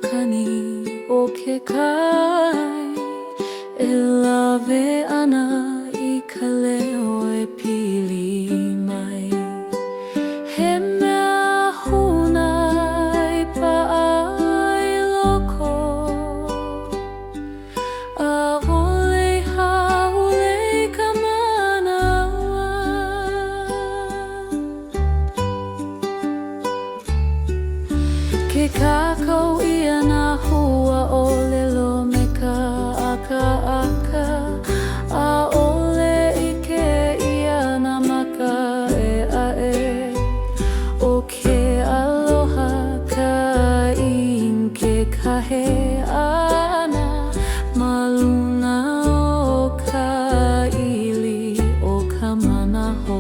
makani o ke kai e lawe ana I ka leo e pili mai he mea huna I pa'a I loko a ole haole ka manawa ke kākau ia nā hua o lelo me ka aka a ole ike ia nā maka e ae o ke aloha ka in ke kahe ana ma luna o ka ili o ka manaho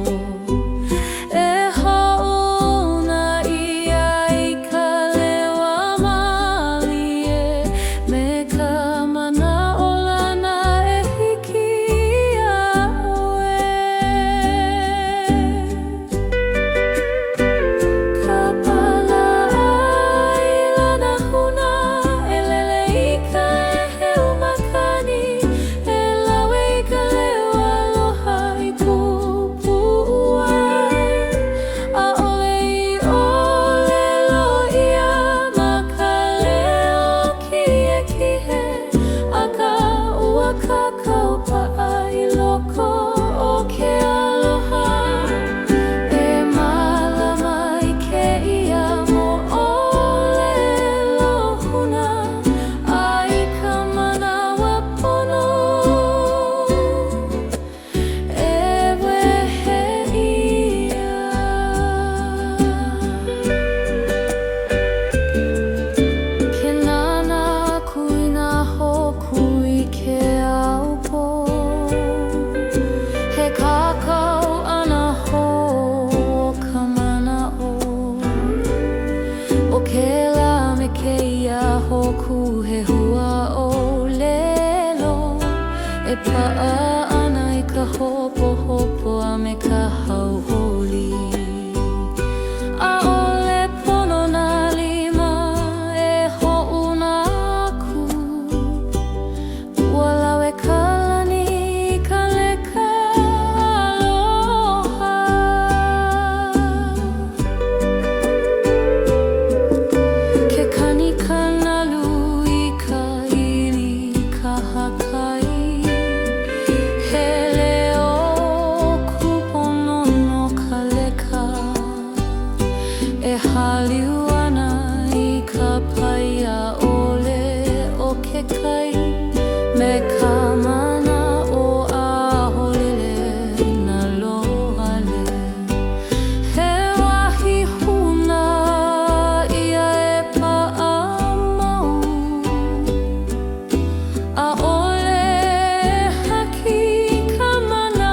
Hoku he hua o lelo e pa'a ana I ka hopo a me ka hauholi a ole pono nā lima e ho'una aku ua lawe kalani ka leka aloha ke kani haliwana I ka paia ole o ke kai me ka mana o a holele na lohale he wahi huna ia e pa'a mau a ole haki ka mana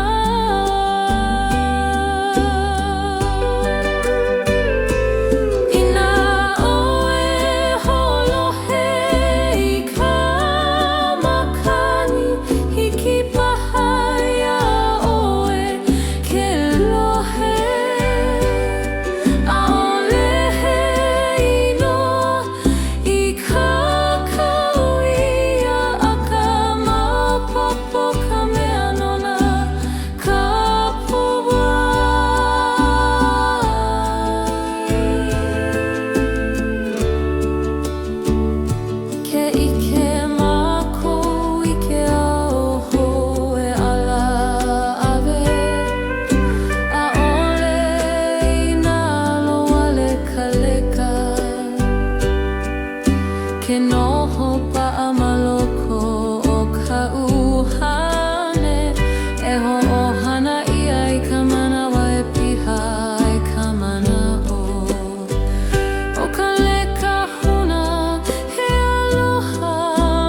Ke noho pa'a maloko o ka uhane e ho'ohana ia I ka manawa e piha I ka mana'o o ka leka huna he aloha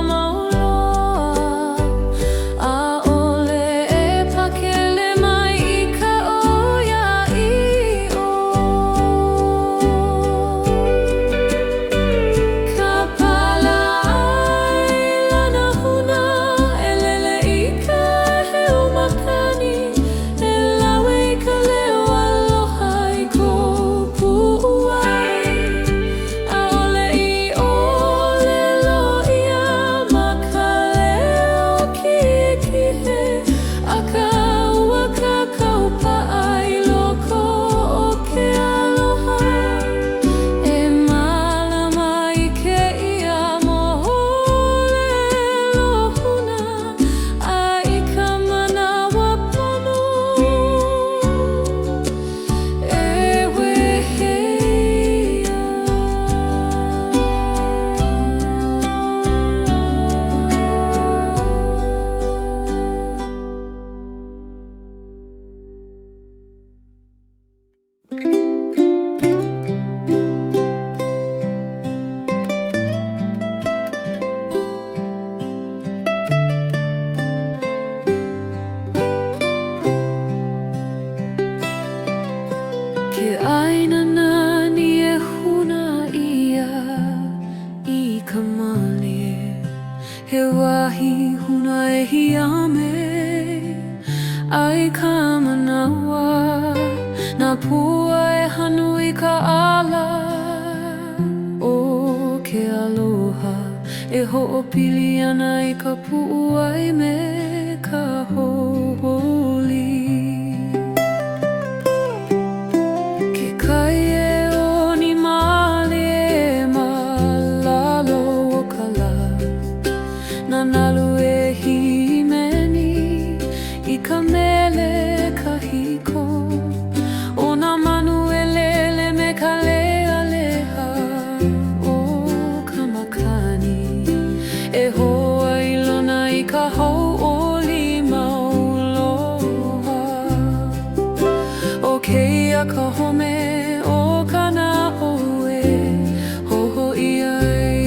mauloa a ole e pakele mai I ka oia'i'o ka pala ai lana He wahi huna e hiame ai ka manawa na pua e hanu i ka ala o ke aloha e ho'opili ana i ka pu'u ai me ka hoholi. Ke kai e oni mali e malalo o ka la na nalu e himeni i ka mele kahiko o na manu e lele me ka lealeha o ka makani e hoa i lona i ka hau'oli mauloha o keia ka home o kana hoe hoho i ai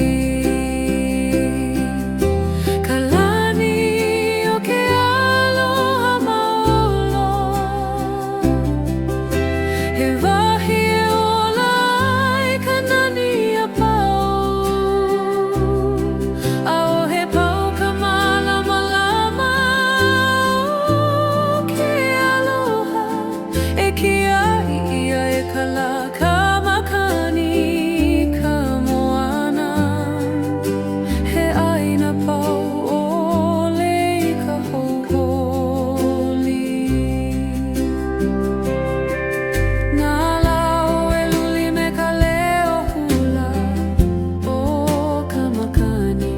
ka lani o ke aloha maolo he wahi e ola ai ka nani a pau a o he pau ka malama lama o ke aloha e kia ia e ka la ka makani ka moana he aina pau ole i ka hoholi nā lau e luli me ka leo hula o ka makani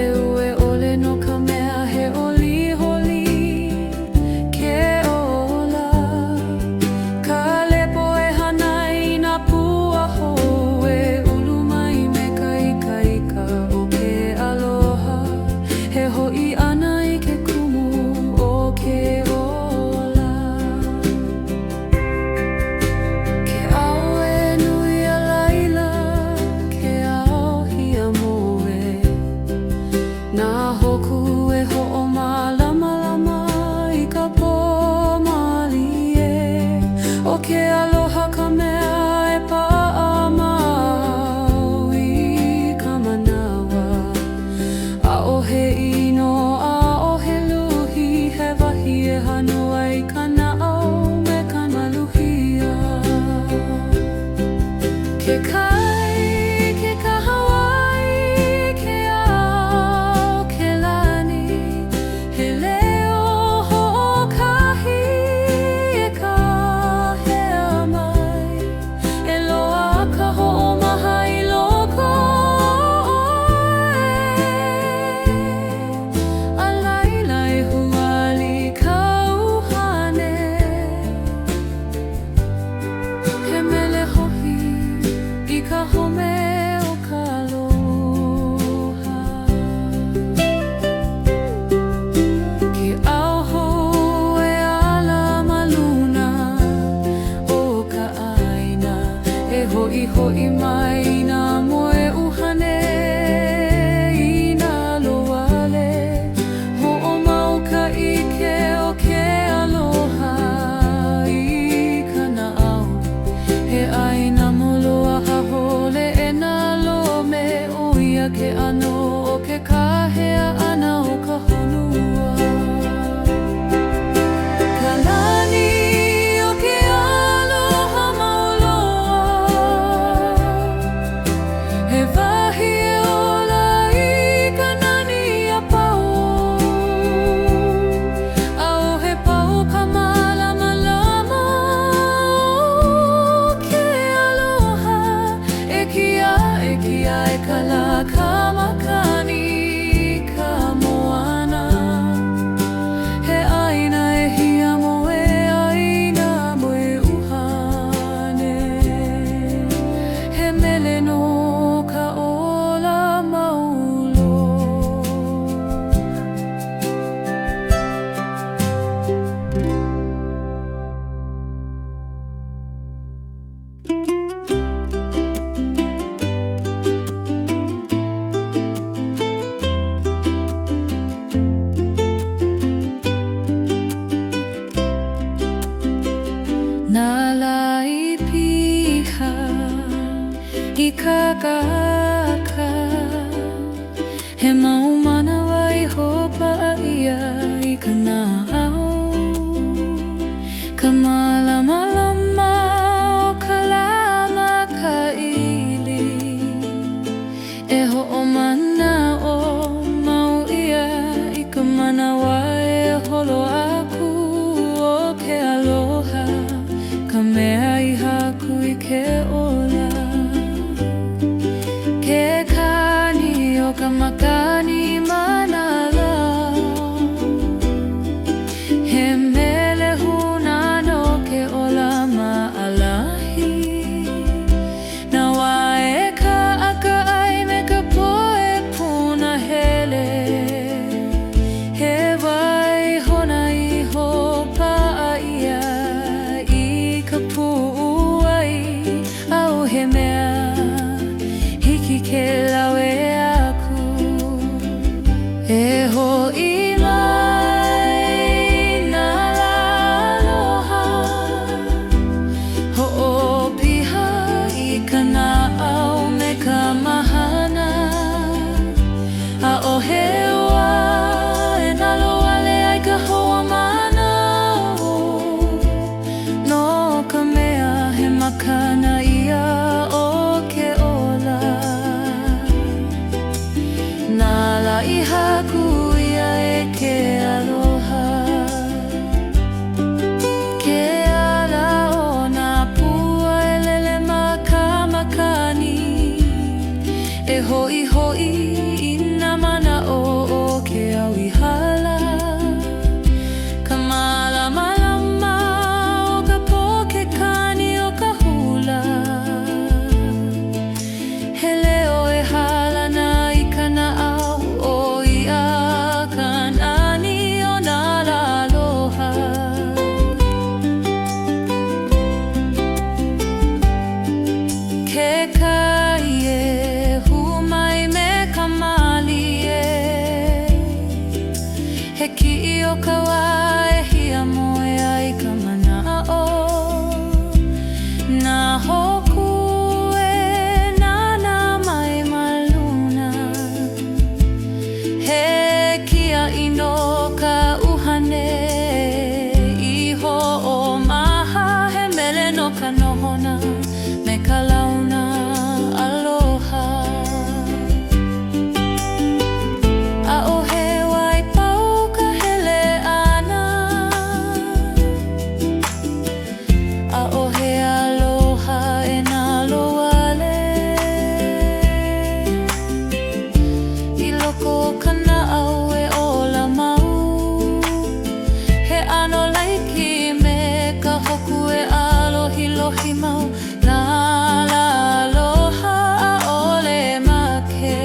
e ue ole no ka mea he oli holi ke ola ka lepo e hanai na pua hou e ulu mai me ka ika o ke aloha he ho'i ana i ke kumu o ke ola ke ao e nui a laila ke ao hia moe nā hoku e ho'omalama i ka pōmali e o ke aloha ka mea e pa'a mau i ka manawa a o he ino a o he luhi he wahi e hanu ai ka na'au me ka maluhia ke kai ke ka Hawaii ke ao ke lani he leo ho'okahi e ka hea mai e loa ka ho'omaha i loko a laila e huali ka uhane he mele hohi i ka home o ka aloha ke ao hou e ala maluna o ka aina e ho'i mai nā moe uhane i nā loale ho'omau ka ike o ke aloha i ka na'au he aina moloa hahole e nā lo me o ia ke ano o ke kahea ana o ka honua ka lani o ke aloha mauloa he wahi e ola i ka nani a pau a o he pau ka malama lama o ke aloha e kia e ka la ka makani ka moana he aina e hia moe aina moe uhane he mele no ka ola maulo i ka kaka he maumana mana'o mau ia I ka manawa e holo aku o ke aloha ka mea I haku I ke ola ke kani o ka makani manala he mele huna no ke ola ma'alahi na wae ka aka ai me ka poe puna hele he wai hona I hopa ia I ka pu'uai au he mea hiki ke lawe aku e ho'i mai na aloha ho'opiha I ka na'au me ka mahana a o he ua e nalo ale ai ka hoa mana'o no ka mea he makana ia o ke ola nala I haku ia e ke aloha ke ala o nā pua e lele ma ka makani e ho'i ho'i I nā mana'o o ke au I hala ka malamalama o ka po ke kani o ka hula he leo e hala na I ka na'au o ia ka nani o nā aloha ke kai e humai me ka mali e he ki'i o ka wae hia moe ai ka mana'o na hoku e nana mai maluna he kia ino ka uhane Iho o maha he mele no ka nohona me ka launa aloha a o he wai pau ka hele ana a o he aloha e nalo ale I loko o ka na'au e ola mau he ano laiki me ka hoku e alohi lohi mau la aloha a ole make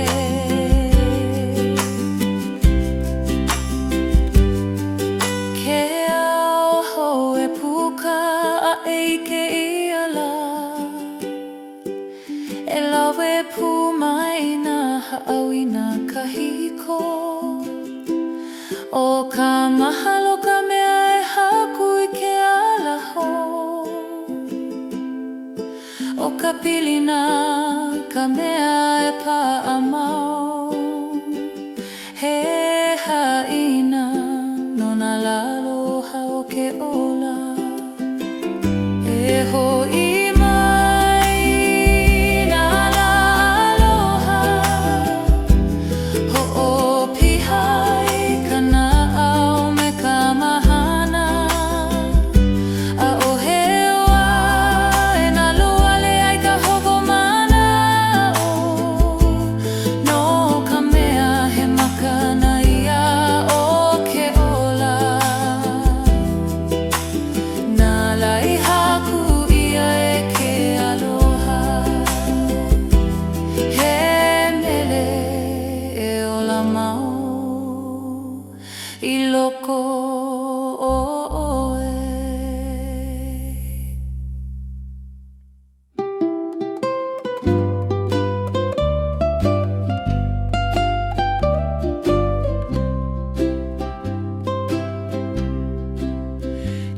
ke ao hou e puka a eike ia la e lawe pu mai na ha'awi na kahiko o ka mahalo ka mea e haku I ke alaho o ka pilina ka mea e pa'amau he ha'ina no nā aloha o ke ola e ho'i mai nā aloha ho'opiha I ka na'au me ka mahana a o he ua e nalo ale ai ka hoko mana'o no ka mea he makana ia o ke ola nala I haku ia e ke aloha he mele e ola mau I loko o oe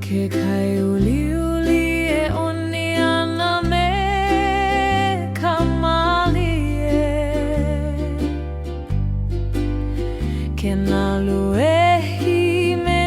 ke kai uli uli e oni ana me ka mali e ke nalu e hi me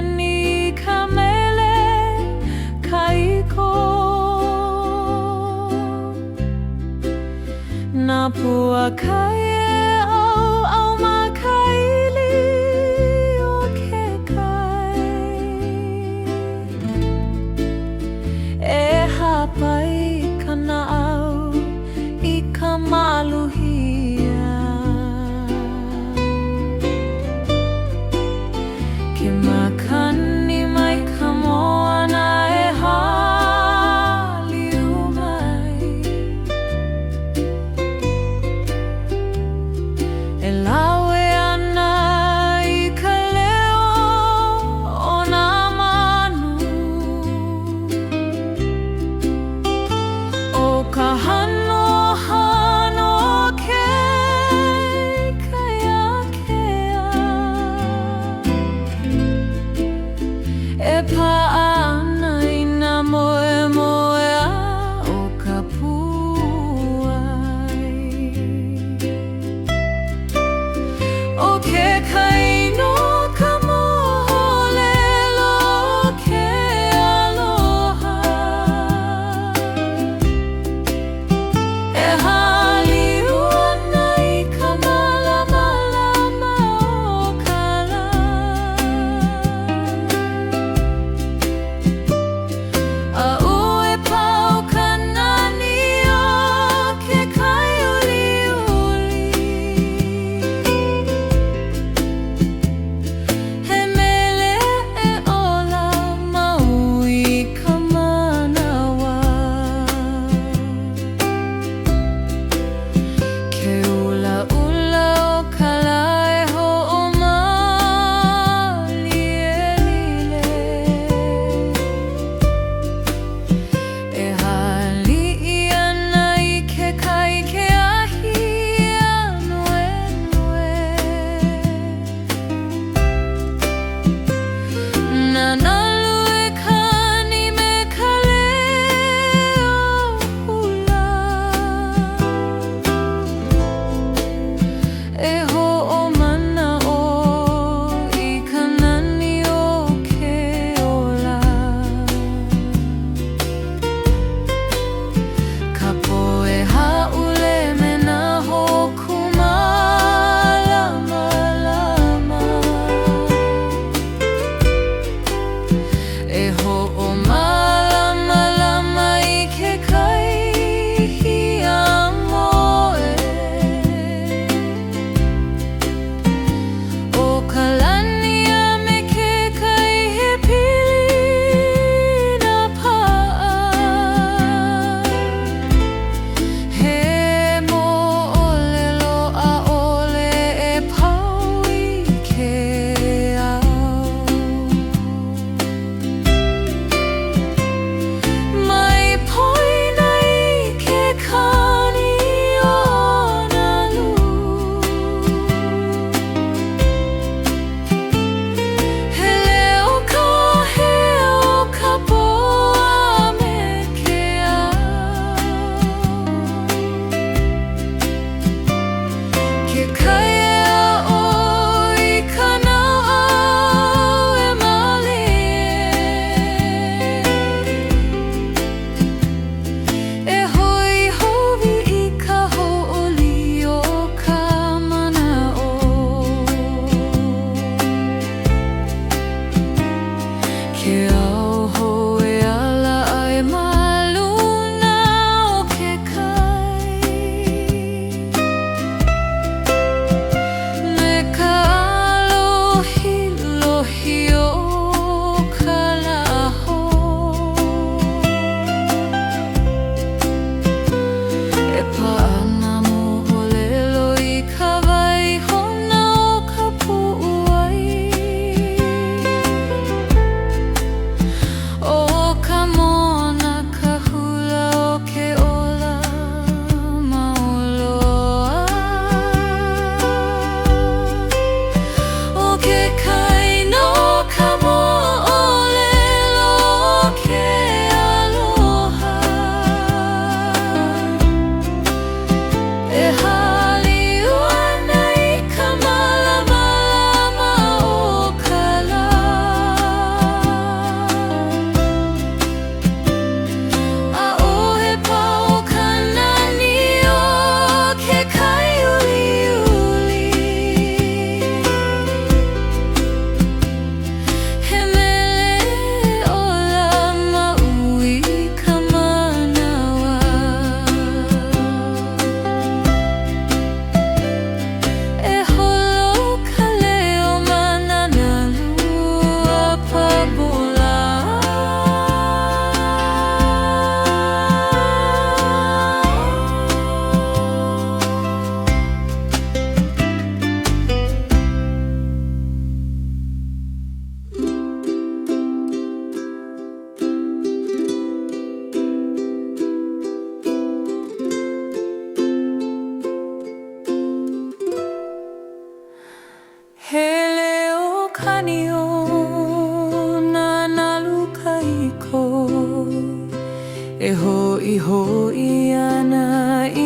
E hoi ana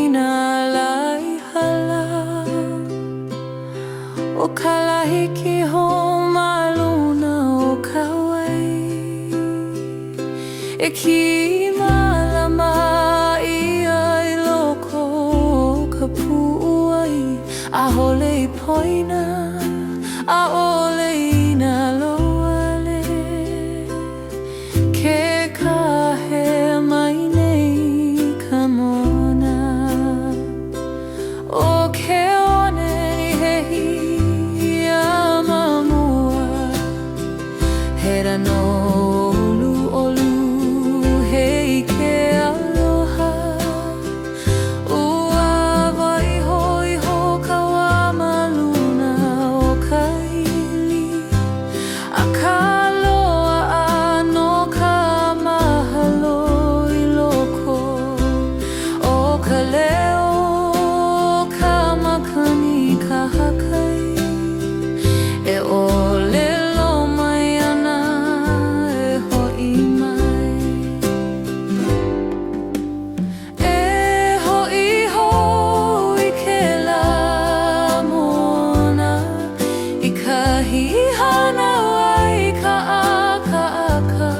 ina lai hala o kalahiki ho maluna o Kauai. E ki malama ia I loko o ka pu'uai, a hole I poina, a ole ina loale. Ke kahe mai nei ka mona, o ke one ni hehi ia mamua. Hera no olu olu hei ke aloha, ua waiho iho ka wā maluna o ka ili. A ka loa no ka mahalo I loko o ka leo ka makani ka hakai. E ole lo mai ana e ho'i mai. E ho'i hou I ke la mona, I kahi hana wai ka aka.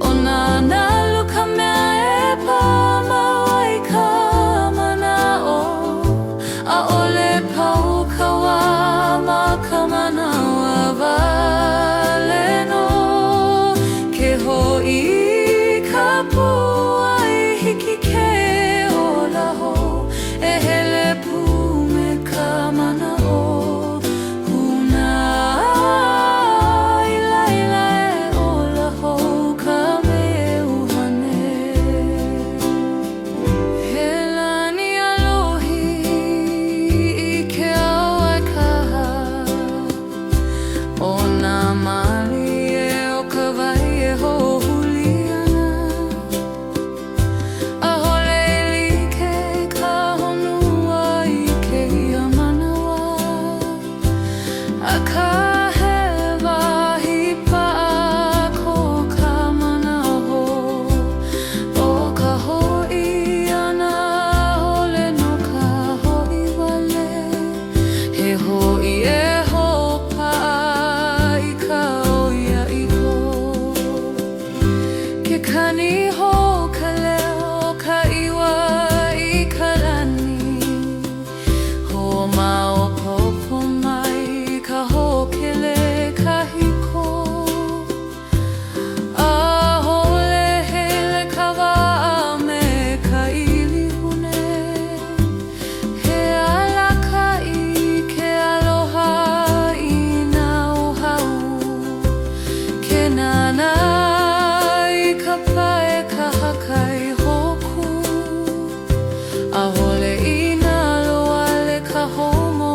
O nana luka mea e pama wai ka mana'o, a ole pau ka wā ma ka manawa wale no. Ke ho'i ka pu'ai hiki ke olaho, e hele pu me ka mana'o. Huna I laila e olaho ka meuhane. He lani alohi I ke auai kaha, o nā mali e o ka wai e hohuli ana. A hole I like ka honua I ke ia manawa. A ka he wahi pa'a ko ka manaho, o ka ho'i ana hole no ka ho'i wale. He ho'i e hopa'a I ka oia iho. Ke kani ho ka leo ka iwa I ka lani, ho maopopo mai ka hokele ka hiko. A hole hele ka wa'a me ka ilihune. He alaka I ke aloha I nā ohau, ke nana I ka pae ka hakai hoku. A hole I nā loale ka homo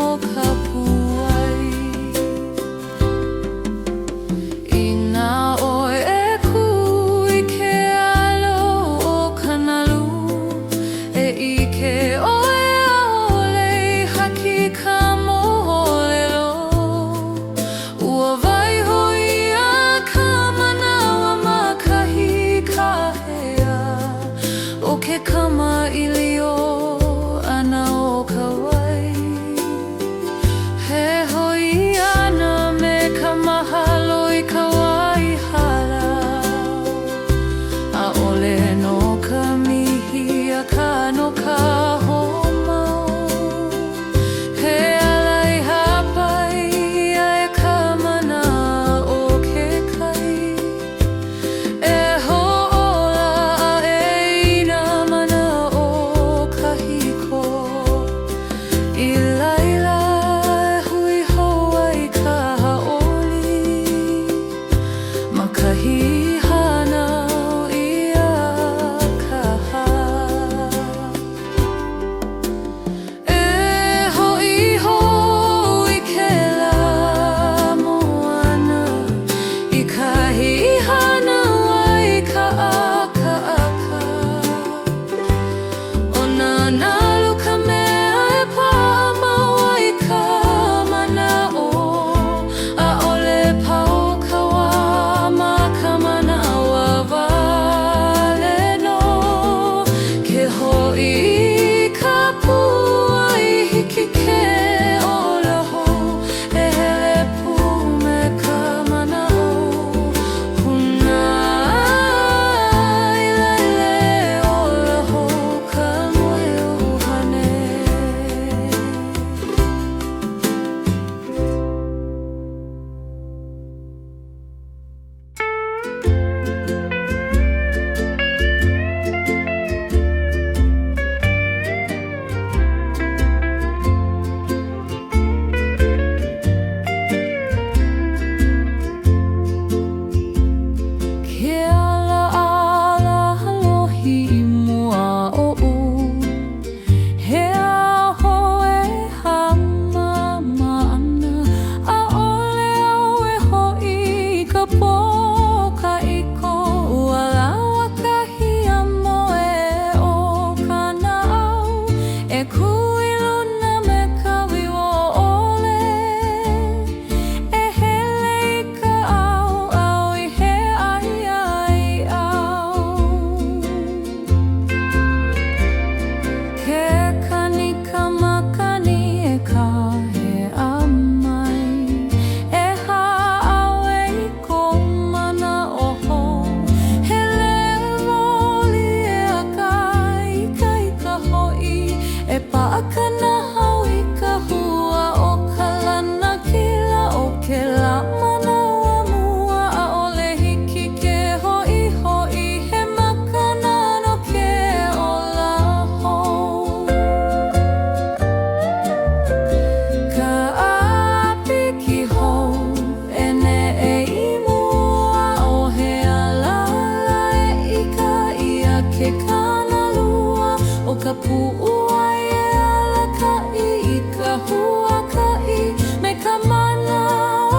pu'uai e alaka'i I ka huaka'i me ka mana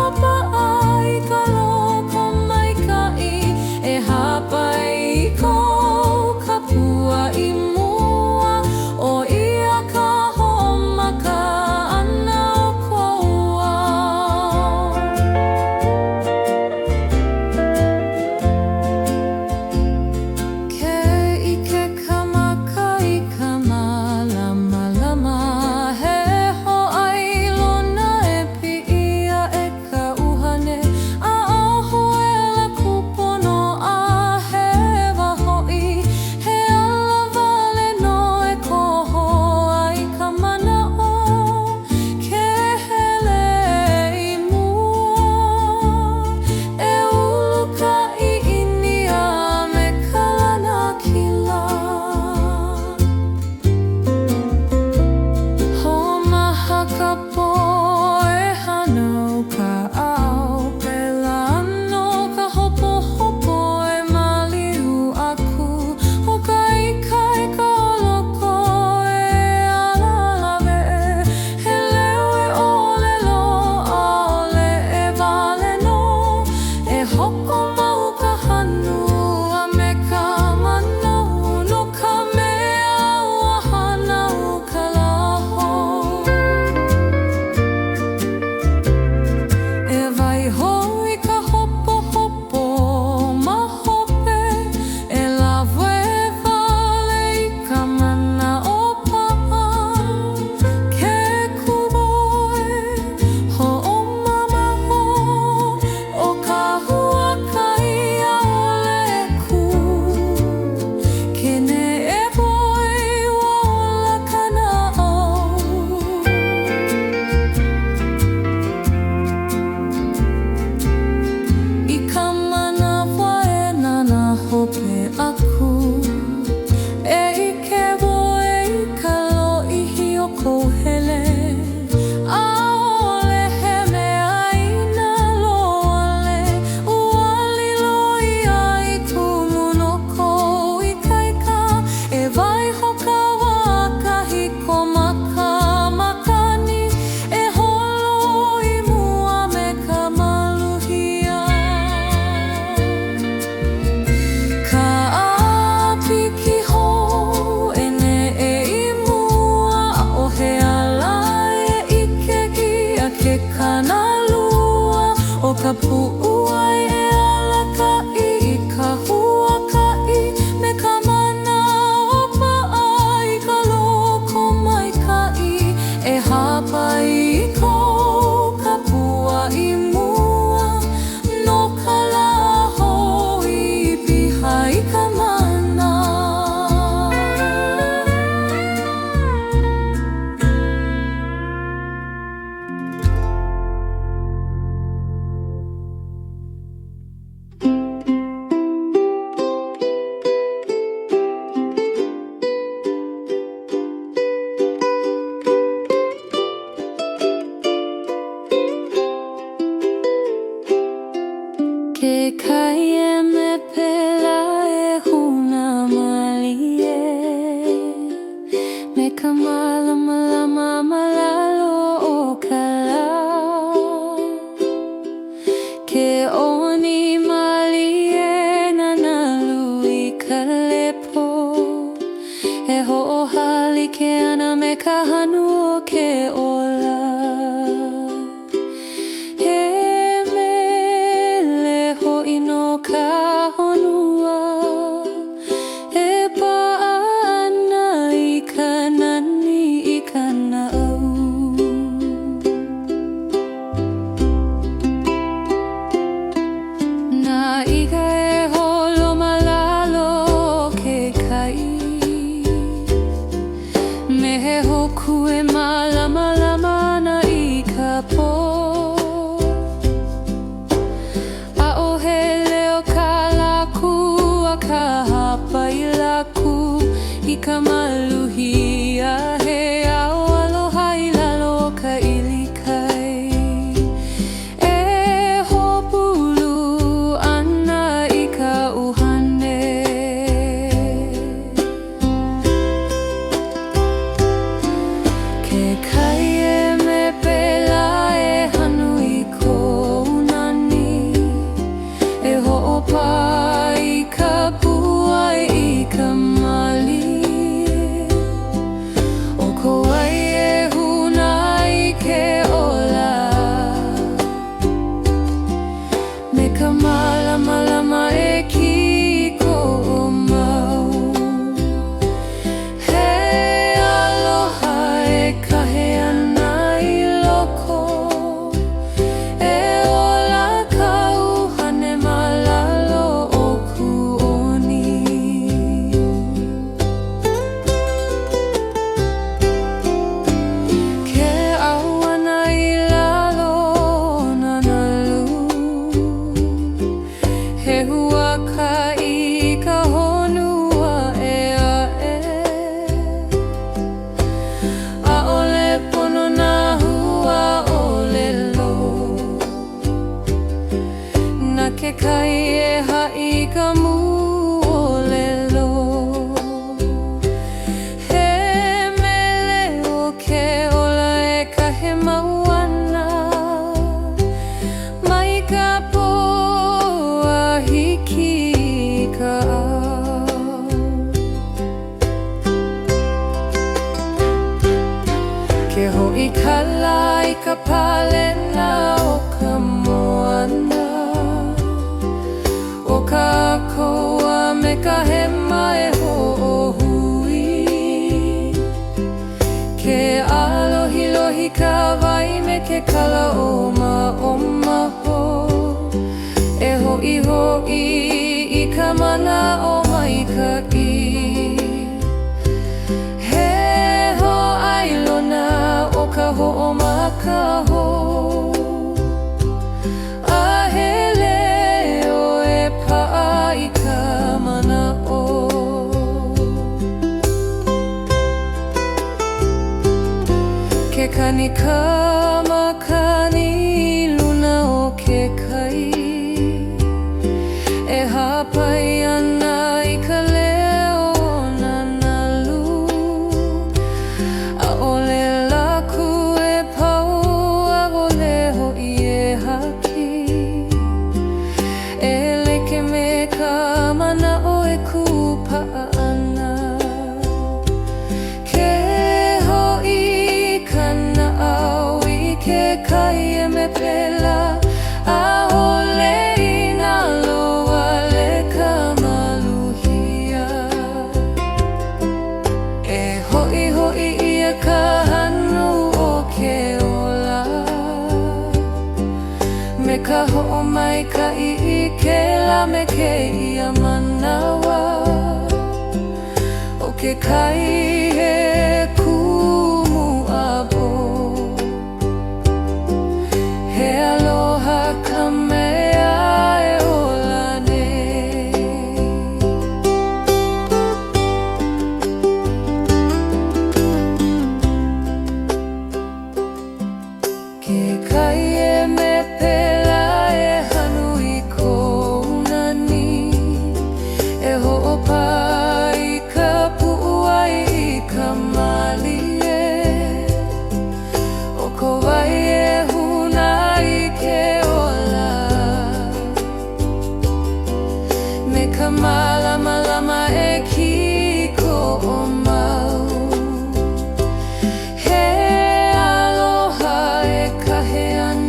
o pa'a I ka loko maika'i e hapai I kou ka pua I mua o ia ka ho'omaka ana o kou au. Ke ike ka maka I ka mālama he ho'ai lona e pi'ia e ka uhane a oho e la kupono a he waho'i he ala wale no e koho ai ka mana'o ke hele I mua e uluka'i ʻinia me ka lana kila ho'omaha ka po'e hanau ka ʻao pela no ka hopohopo e maliu aku o ka ika e ka oloko e ala lawe he leo e ʻōlelo ʻaʻole e wale no e hoko mau ka hanu a me ka manau no ka mea ua hanau ka lahou e waiho I ka hopohopo ma hope e lawe wale I ka mana o pa'a ke kumoe ho'omamaho o ka huaka'i ʻaʻole ku ke ne'e woi ua ola ka na'au I ka manawa e nana hope aku e ike woe I ka lo'ihi o kou hele ʻaʻole he mea ina lo'ole ua liloia I kumu no kou ikaika e waiho ka wakahi komaka makani e holo I mua me ka maluhia ka āpiki hou e ne'e I mua o he ala e ike kia ke kanalua o ka pu'uai e alaka'i I ka huaka'i me ka mana o pa'a I ka loko maika'i e hapai I kou ka pua I mua no ka lahou I piha I ka mana ke kai e me pela e huna malie me ka mālama malalo o ka la ke oni malie nanalu I ka lepo e ho'ohali ke ana me ka hanu o ke ola he mele ho'i no ka I ka la I ka palela o ka moana o ka koa me ka hema e ho'ohui ke alohi ka wai me ke kala o maho e ho'i I ka mana o maika'i he ho'ailona o ka ho'omakaho a hele o e pa'a I ka mana o ke kani kamakani luna o ke kai e hapai ana I ka leo na nalu a ole laku e pau a ole ho'i e haki e leke me ka mana o e kupa'a ana ke ho'i kana au I ke kai e me pela a ole ka hanu o ke ola me ka ho'omaika'i I ke la me ke ia manawa o ke kai he kumu'abo he aloha ka mea e ola nei ke kai e me pela e hanu I kou nani e ho'opai ka pu'uai I ka malie o ko wai e huna I ke ola me ka malama e kiko o mau he aloha e kahe ana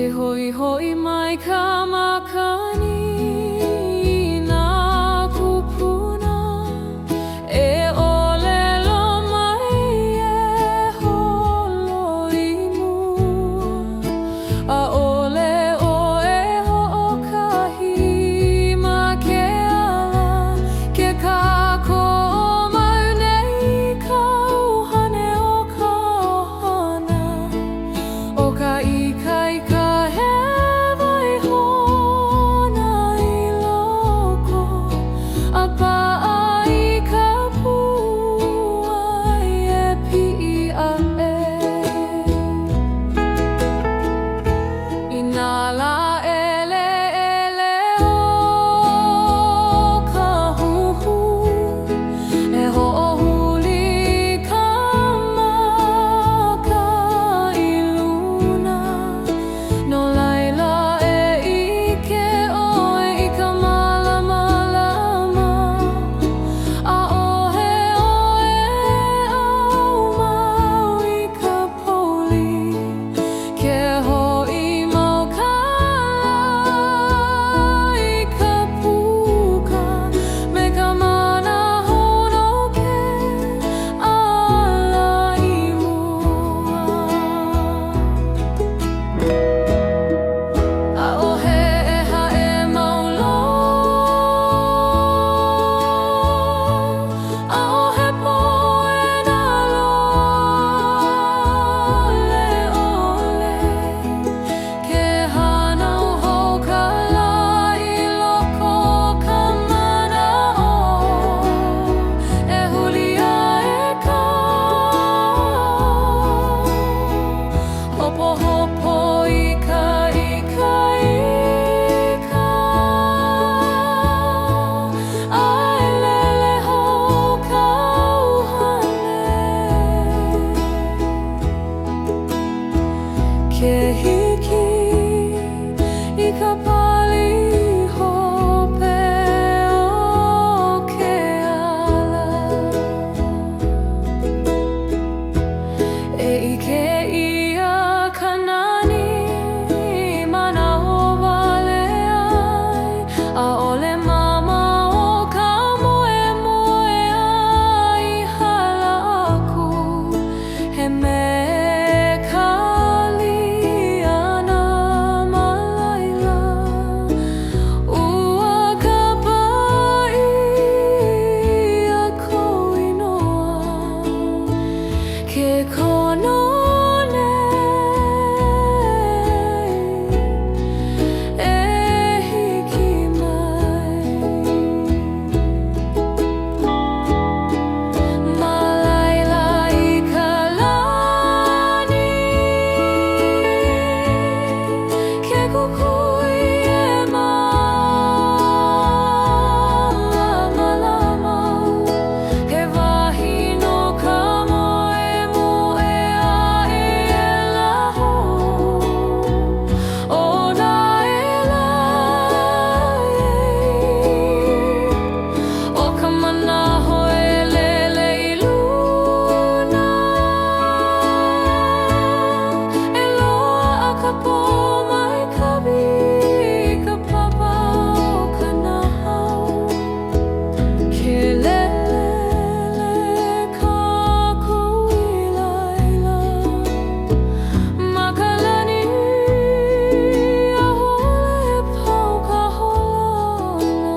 Ke hoi hoi mai ka makani nā kupuna e olelo mai e holo i mua a ole o e ho'okahi ma ke ala ke kako o mau nei ka uhane o ka ohana o ka ikai ka he waihona i loko a pa'a i ka puai e pi'i a e I nā la ele ele o ka huhu e ho'ohuli ka maka i luna no laila e ike oe I ka malama lama a ohe oe au mau I ka poli ke ho'i mau kala I ka puka me ka mana hono ke ala I mua a ohe e ha'e maulo a ohe poe nā lole ole ke hanau hou ka la I loko ka mana o e huli a e kau hopo hopo ika ika ika ai lele hou ka uhane ke hiki I ka pali hope o ke ala e ike ia ka nani mana o wale ai a ole mama o ka moe moe ai hala aku he me kali ana malaila ua ka pai a koinoa ke kono nei e hiki mai malaila I ka lani ke kukui e malama lama he wahi no ka moe moe a e laho o nā e lai o ka manaho e lele I luna e loa a ka pō mai kawi ka papa o ka nahau ke lele kako I laila ma ka lani a hole pau ka holona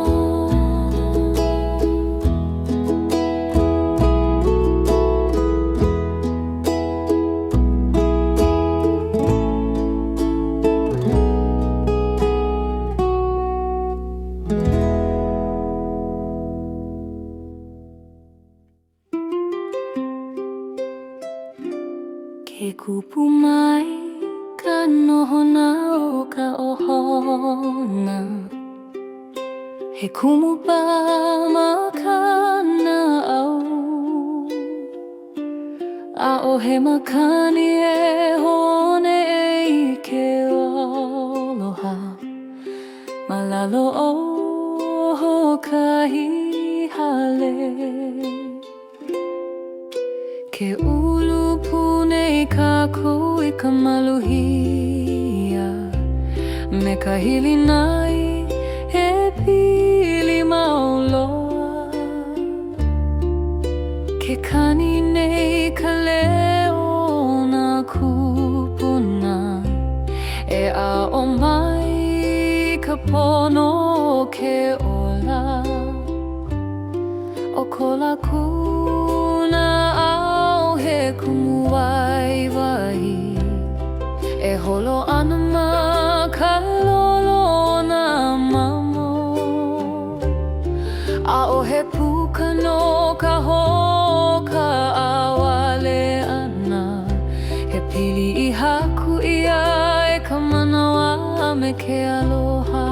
ke kupu mai ka nohona o ka ohona he kumu pa ma ka na au a ohe makani e hone e ke aloha malalo o kahi hale ke ulu pune ka ko I ka maluhia me kahili nai e pili mauloa. Ke kani nei ka leo na kupuna e a o mai ka pono ke ola. O ko lakuna au he kumu waiwai e holo ana ma ka lolo na mamo. A o he puka no ka hoka awale ana he pili I haku ia e ka manawa me ke aloha.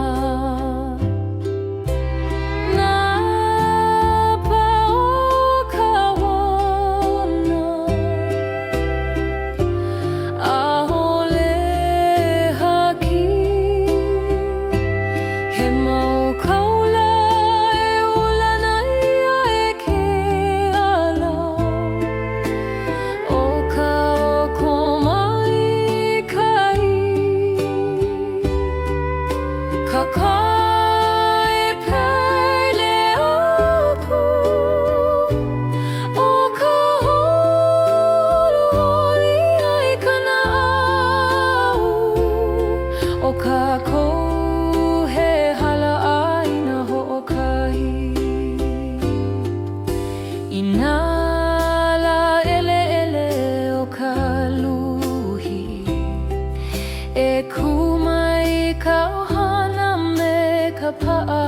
E kumai ka ohana me ka pa'a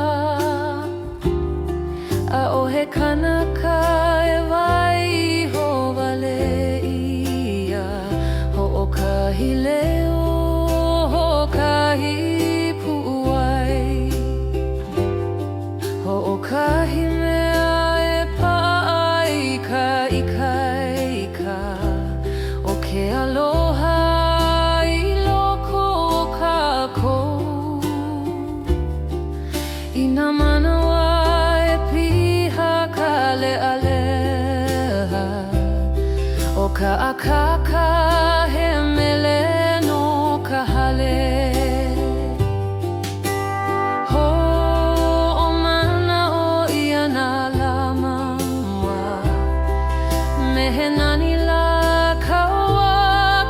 a o he kanaka e wai ho wale ia ho o kahi leo ho kahi pu'uai ho o kahi mea e pa'a ika o ke aloha Ina manawa e piha ka le'aleha o ka akaka he mele no ka hale. Ho o mana o ia na lamawa me he nani la kaua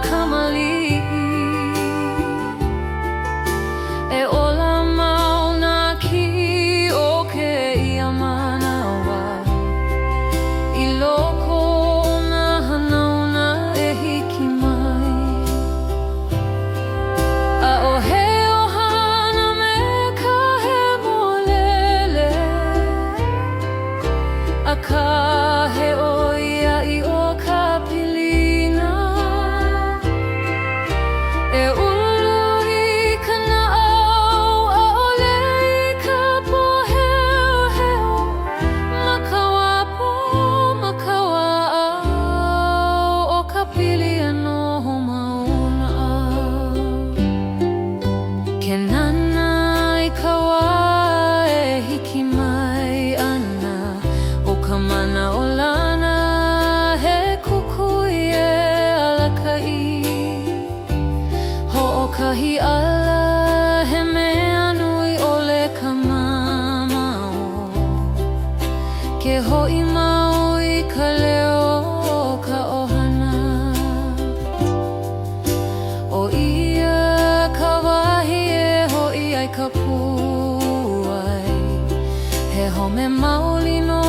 kamali'i e ola ka he oia I o ka pilina e ulu I ka na'au a ole I ka poheo makawa au o ka pili e noho mauna ke nana I ka wā e hiki mai ana mana o lana he kukui e alakai ho'okahi ala he mea nui ole ka mamao ke ho'i mau I ka leo o ka ohana o ia ka wahi e ho'i ai ka puai he home mauli no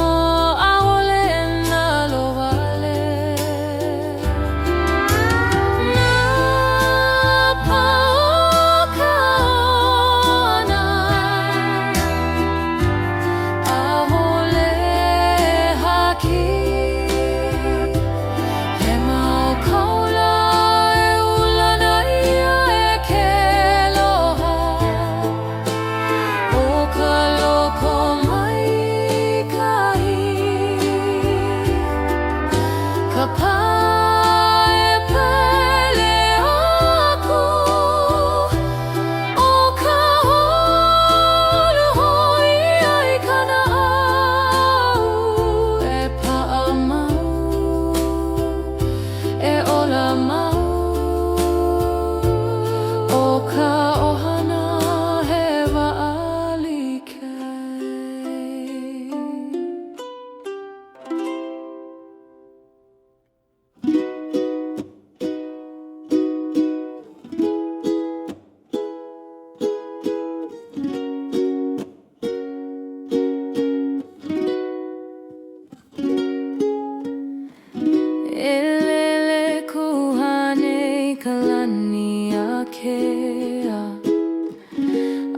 kea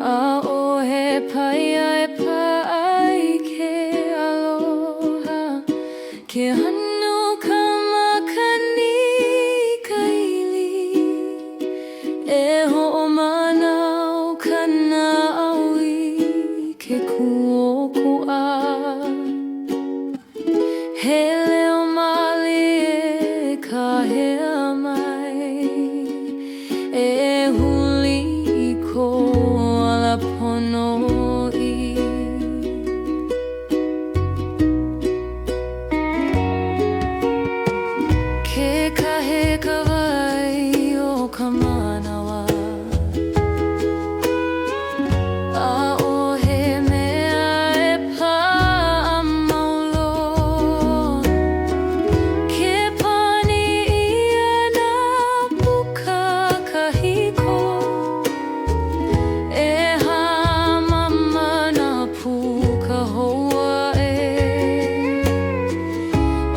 A o he paia e pai ke aloha Ke hanu ka makani ka ili E ho'omanau ka na'aui ke kuokua He leo mali e ka hea mai E huli i ko ala pono i Ke kahe ka wai o ka manawa A o he mea e pā maulo Ke pani ia nā puka kahiko E hā mama nā puka hoa e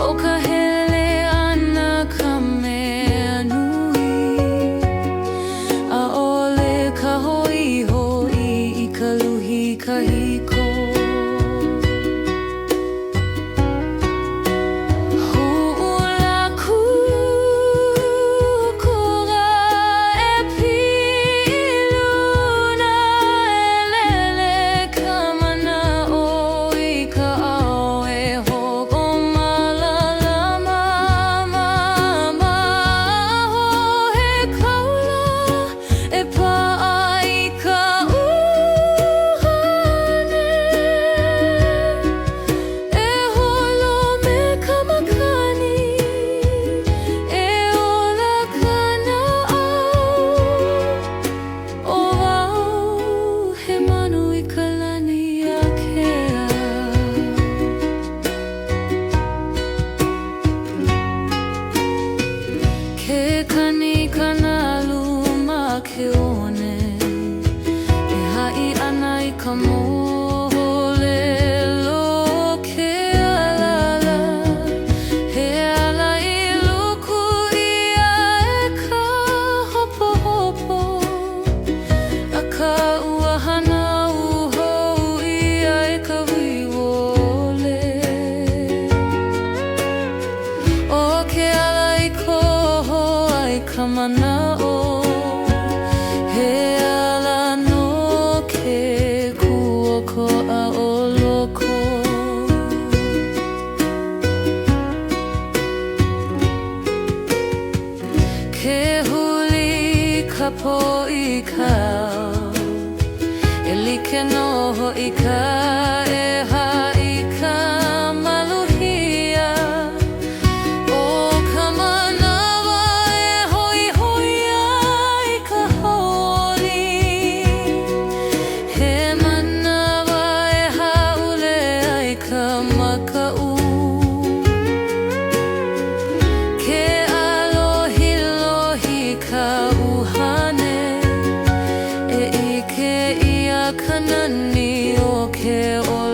O ka hele ana ka mea nui A ole ka hoihoi I ka luhi kahiko Hu'ula kukura e piluna E lele ka mana'o I ka ao e hoko malalama Mama aho he kaula E pa'a I ka uhane E holo me ka makani E ola ka na'au O wau he manu I ka lani a kea Ke kani kana luma ke one E ha'i ana I ka moholelo ke alala He ala I luku ia e ka hopo A ka uahana uhou ia e ka wiwole O ke ala I koho ai ka mana'o He ala no ke kuoko a o loko Ke huli ka po I kau E like noho I ka e ha'i ka maluhia O ka manawa e hoi ai ka holi He manawa e haule ai ka maka'u Ke alohi ka uhane E ike ia ka nani o ke ola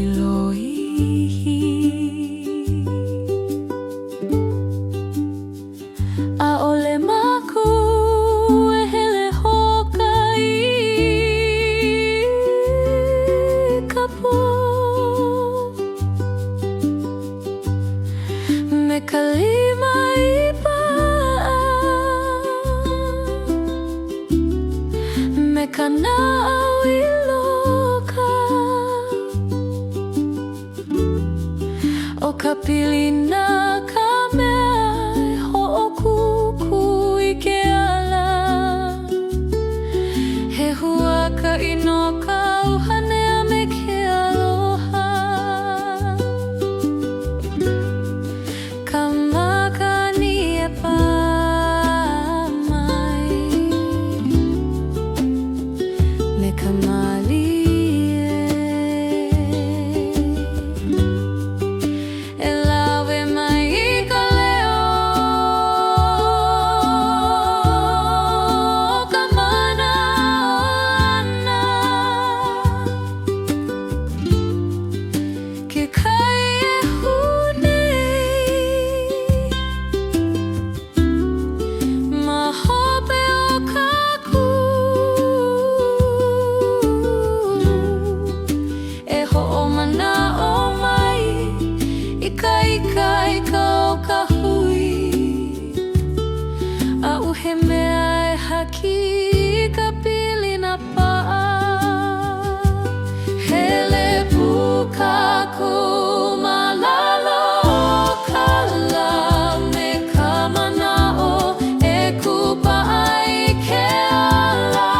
lohi lohi. A'ole maku e hele hokai ka po me ka lima i pa'a me ka na'au i loka o ka pili na ka mea ho'okuku i ke ala he huaka i no ka auhanea me ke aloha ka makani e pamai me ka mali he mea e haki ka pili na pa'a hele pukaku malalo kala me ka mana'o e kupa'a i ke ala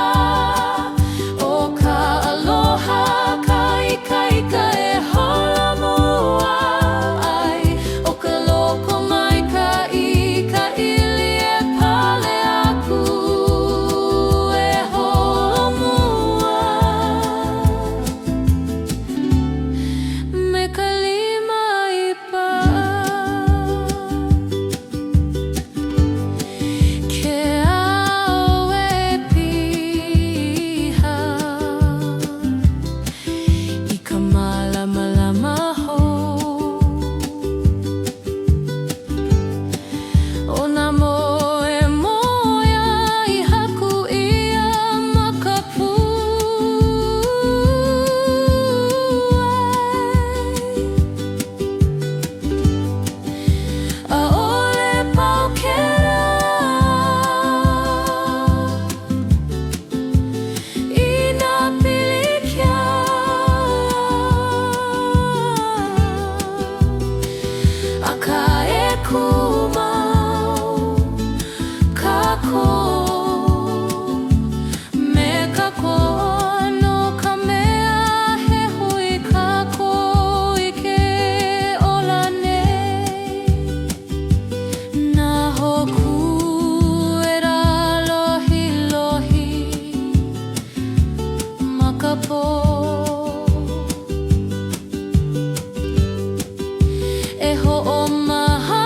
o ka aloha ka ikaika e holamua ai o ka loko mai ka i ka ili e pale aku e holomua me ka lima i pa'a ke ao e piha i ka malamalama hou o nā moe moea i haku ia ma ka pū ai a'ole paukera i nā pilikia aka e kumau kako me kako no ka mea he hui kako i ke ola nei nā hoku e rā lohi lohi ma ka po e ho'omaha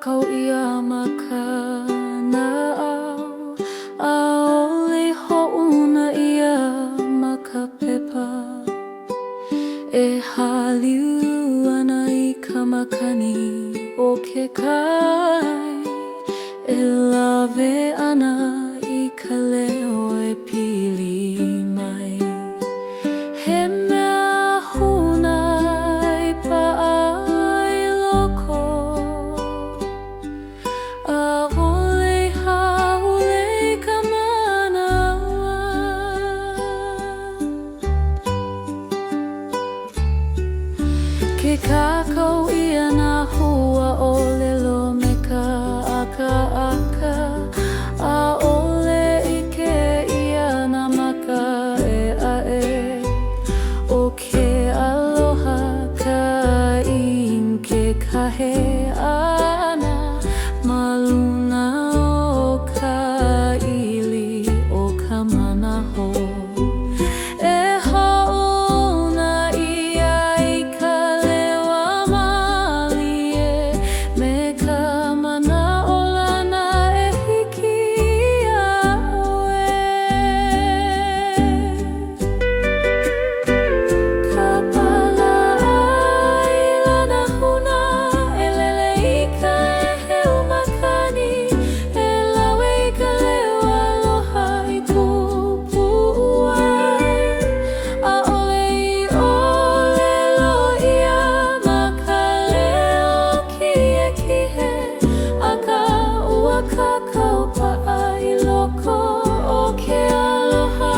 kakau ia makana'au a'ole ho'una ia makapepa e haliu ana I ka makani o ke kai e lawe ana I ka leo e pili mai he mea huna I pa'a I loko a'ole haole ka manawa ke kakau ia na hua o lelo me ka aka a'ole ike ia na maka e a'e o ke aloha ka in ke kahe ana maluna o ka ili o ka manaho e ho'una ia I ka lewa malie me ka mana'o lana e hiki a'oe ka pala'ai lana huna e lele I ka heu makani e lawe I ka lewa aloha I kupu'u ai a'ole I ʻōlelo ia ma ka leo kihe aka ua kakau pa'a I loko o ke aloha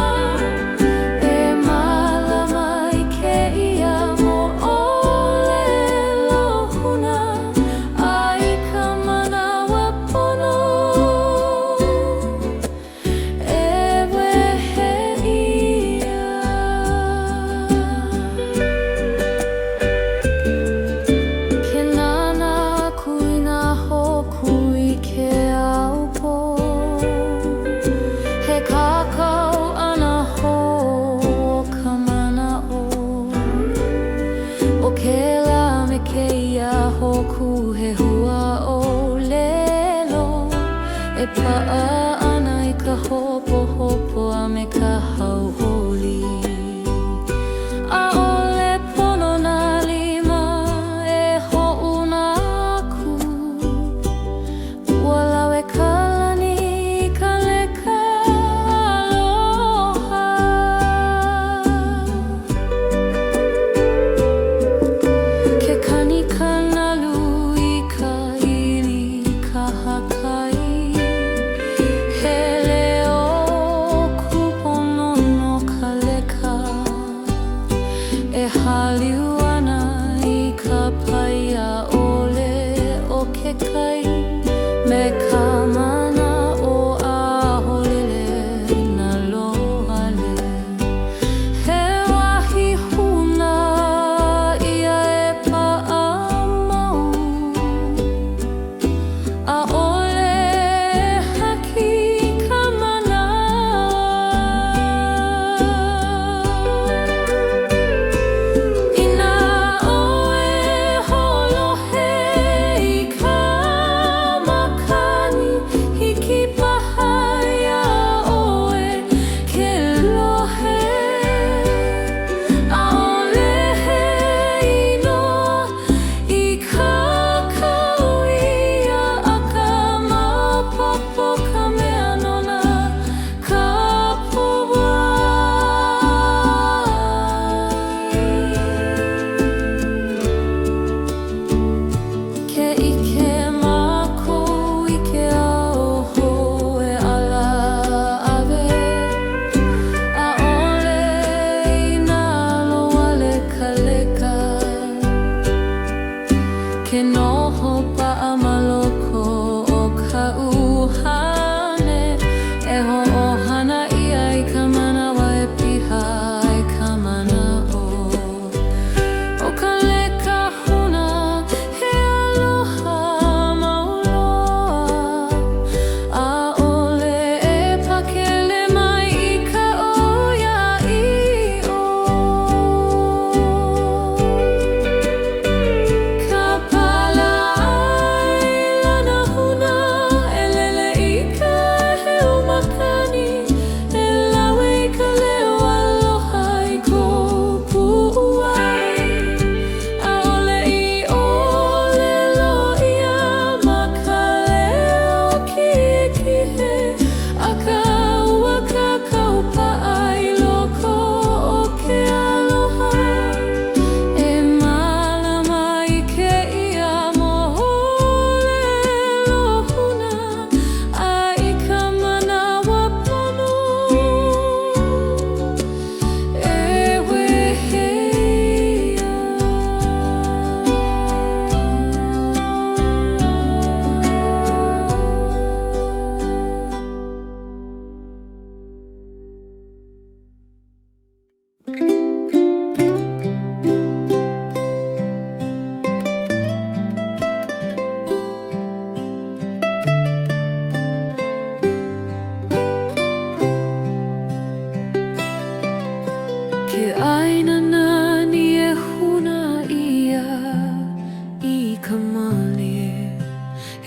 e mālama I kēia mo'olelo huna a I ka manawa pono e wehe ia ke nana kuina hoku I ke aupo he kakau ana ho o ka mana'o o ke la me keia hoku he hua o lelo e pa'a ana I ka hopo a me ka hauholi a'ole pono nā lima e ho'una aku ua lawe ka lani I ka leka aloha ke kani kanalu I ka ili kahakai he leo kuponono ka leka e haliu ana I ka pai a'ole o ke kai me ka mana'o a'olele na lohale he wahi huna ia e pa'a mau a'ole haki ka ina oe holohe I ka makani hiki paha ia oe ke lohe a'ole he inoa I kakau ia aka maopopo ka mea nona ka ke ike mākou I ke aoho e ala awe a'ole I nā loale ka leka ke noho pa'a maloko o ka uhane e ho'ohana ia I ka manawa e piha ai ka mana'o o ka leka huna he aloha mauloa a'ole e pakele mai I ka oia'i'o ka pala'ai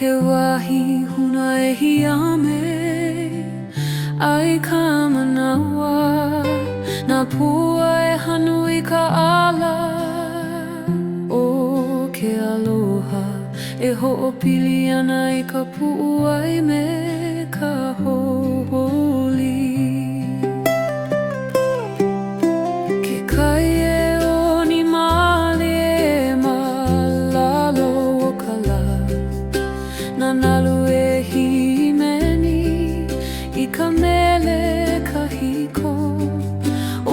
He wahi huna e hiame ai ka manawa na pua e hanu i ka ala o ke aloha e ho'opili ana i ka pu'u ai me ka hoholi. Ke kai e oni mali e malalo o ka la na nalu e himeni i ka mele kahiko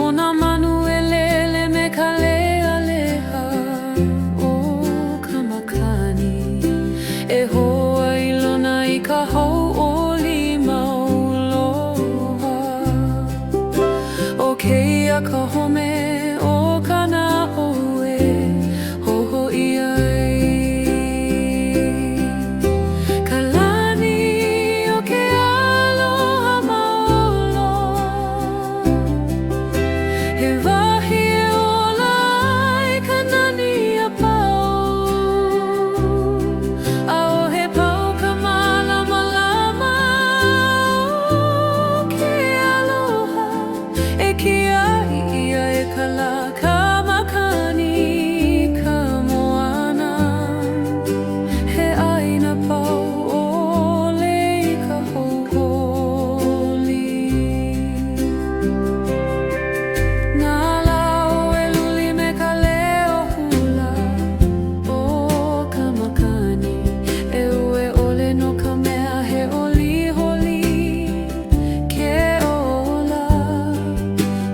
o na manu e lele me ka lealeha o ka makani e hoa i lona i ka hau'oli mauloha o keia ka home o kana oe hoho i ai ka lani o ke aloha maolo he wahi e ola ai ka nani a pau a o he pau ka malamalama o ke aloha e kia'i ia e ka la ka makani ka moana he ʻaina pau ʻole i ka hauholi. Nā lau e luli me ka leo hula o ka makani e ue ʻole no ka mea he ʻoliholi ke ola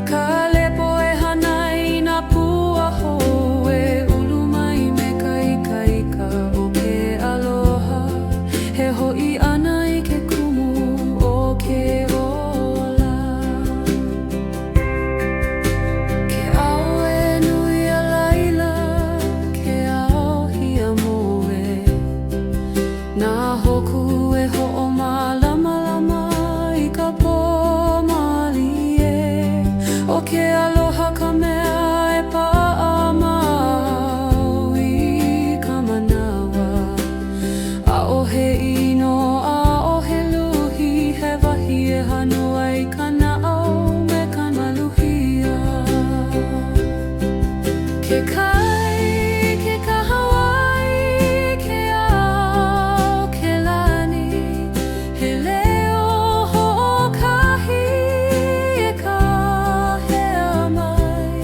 ka lepo e hana i nā pua hou e ulu mai me ka ikaika o ke aloha he hoʻi ana i ke kumu o ke ola. Ke ao e nui a laila ke ao hia moe nā hoku e hoʻomālamalama i ka pōmali e o ke aloha ka mea e pa'a mau i ka manawa ʻaʻohe ino ʻaʻohe luhi he wahi e hanu ai ka naʻau me ka maluhia ke kai ke kahawai ke ao ke lani he leo hoʻokahi e ka hea mai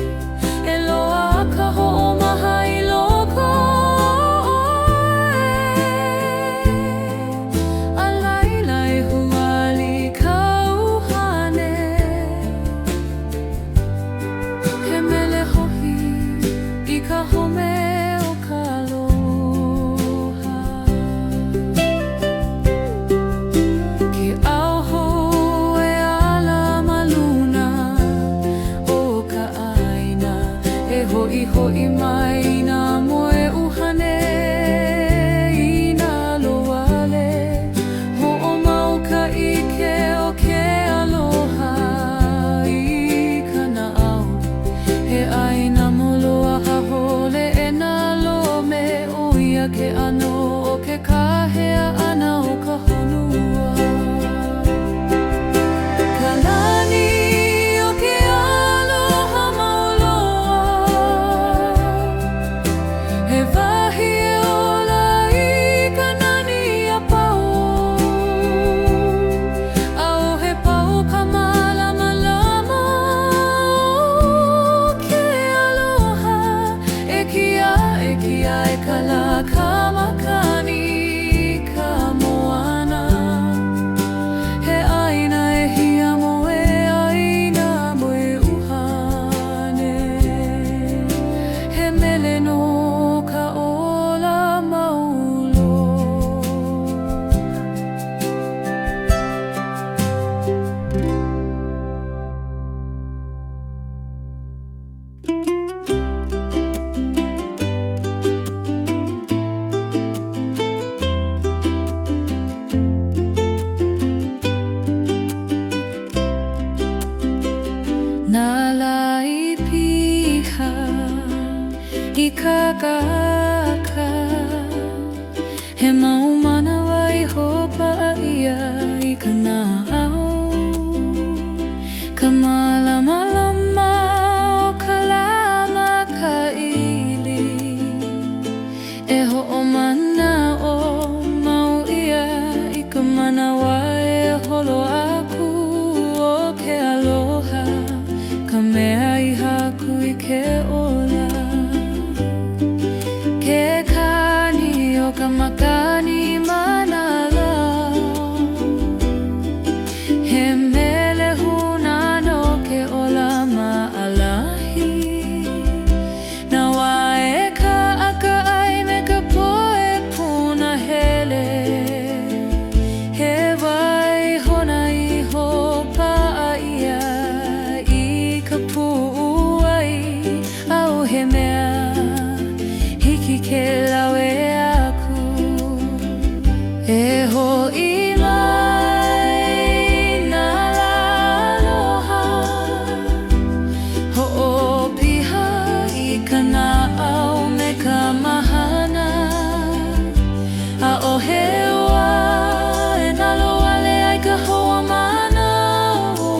e loa ka hoʻomaha i loko a laila e huali ka uhane he mele hohi i ka home o ka aloha ke ao hou e ala maluna o ka ʻaina e hoʻi mai nā moe uhane i nā loale hoʻomau ka ike o ke aloha i ka naʻau he ʻaina moloa hahole e nā lo me o ia ke ʻano o ke kahea ʻana o ka honua ka lani o ke aloha mauloa he wahi e ola i ka nani a pau a o he pau ka malamalama o ke aloha e kia e ka la ka makani ka moana he ʻaina e hia moe ʻaina moe uhane he mele no ka ola maulo. Nā lai piha i ka kaka he maumana E ho'omana o mau ia I ka manawa e holo aku o ke aloha Ka mea I haku I ke ola Ke kani o ka makani manala He mele huna no ke ola maalahi Na wae ka aka ai me ka poe puna hele He wai hona I hopa ia I ka pu'uai Au he mea hiki ke lawe aku E ho'i mai nā aloha Ho'opiha I ka na'au me ka mahana A o he ua e nalo ale ai ka hoa manao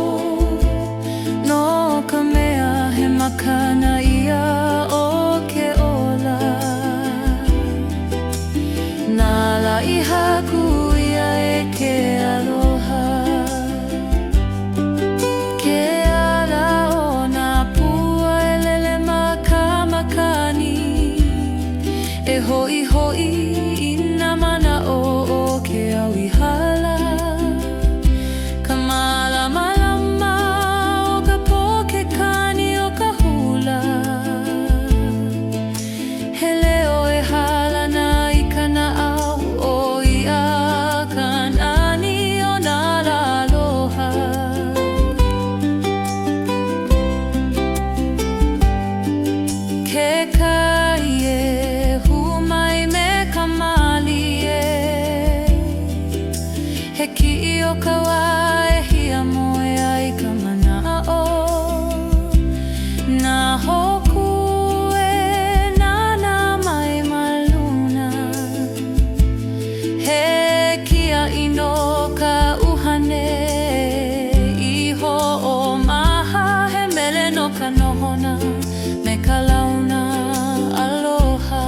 No ka mea he makana ia o ke ola Nala I haku ia e ke aloha Ke ala o nā pua e lele ma ka makani E hoi hoi I nā mana o ke au I hala Ka malama lama o ka po ke kani o ka hula He leo e hala na I ka na'au o ia ka nani o nā aloha Ke kai e humai me ka mali e He ki'i o ka wae hia moe ai ka mana'o Nā hoku e nana mai maluna He kia ino ka uhane Iho o maha he mele no ka nohona Me ka launa aloha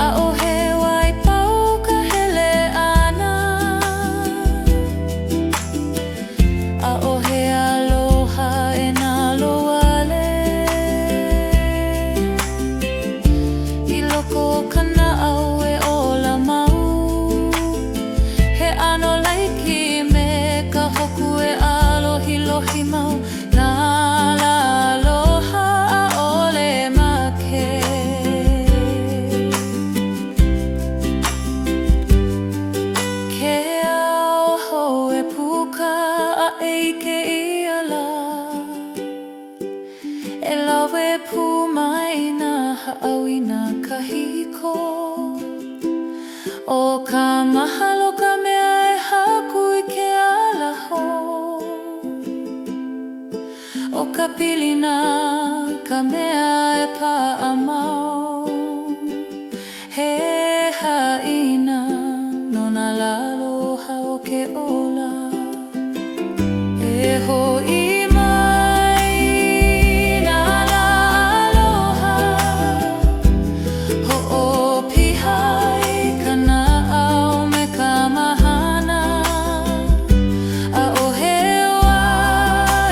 A o he wai pau ka hele ana A o he aloha e nalo ale I loko o ka na'au e ola mau He ano laiki me ka hoku e alohi lohi mau Nala aloha a ole make Ke ao hou e puka a eike I ala E lawe pu mai nā ha'au I nā kahiko O ka mahalo ka mea e haku I ke alaho O ka pilina ka mea e pa'amau He ha'ina no nā aloha o ke ola E ho'i mai nā aloha Ho'opiha I ka na'au me ka mahana A o he ua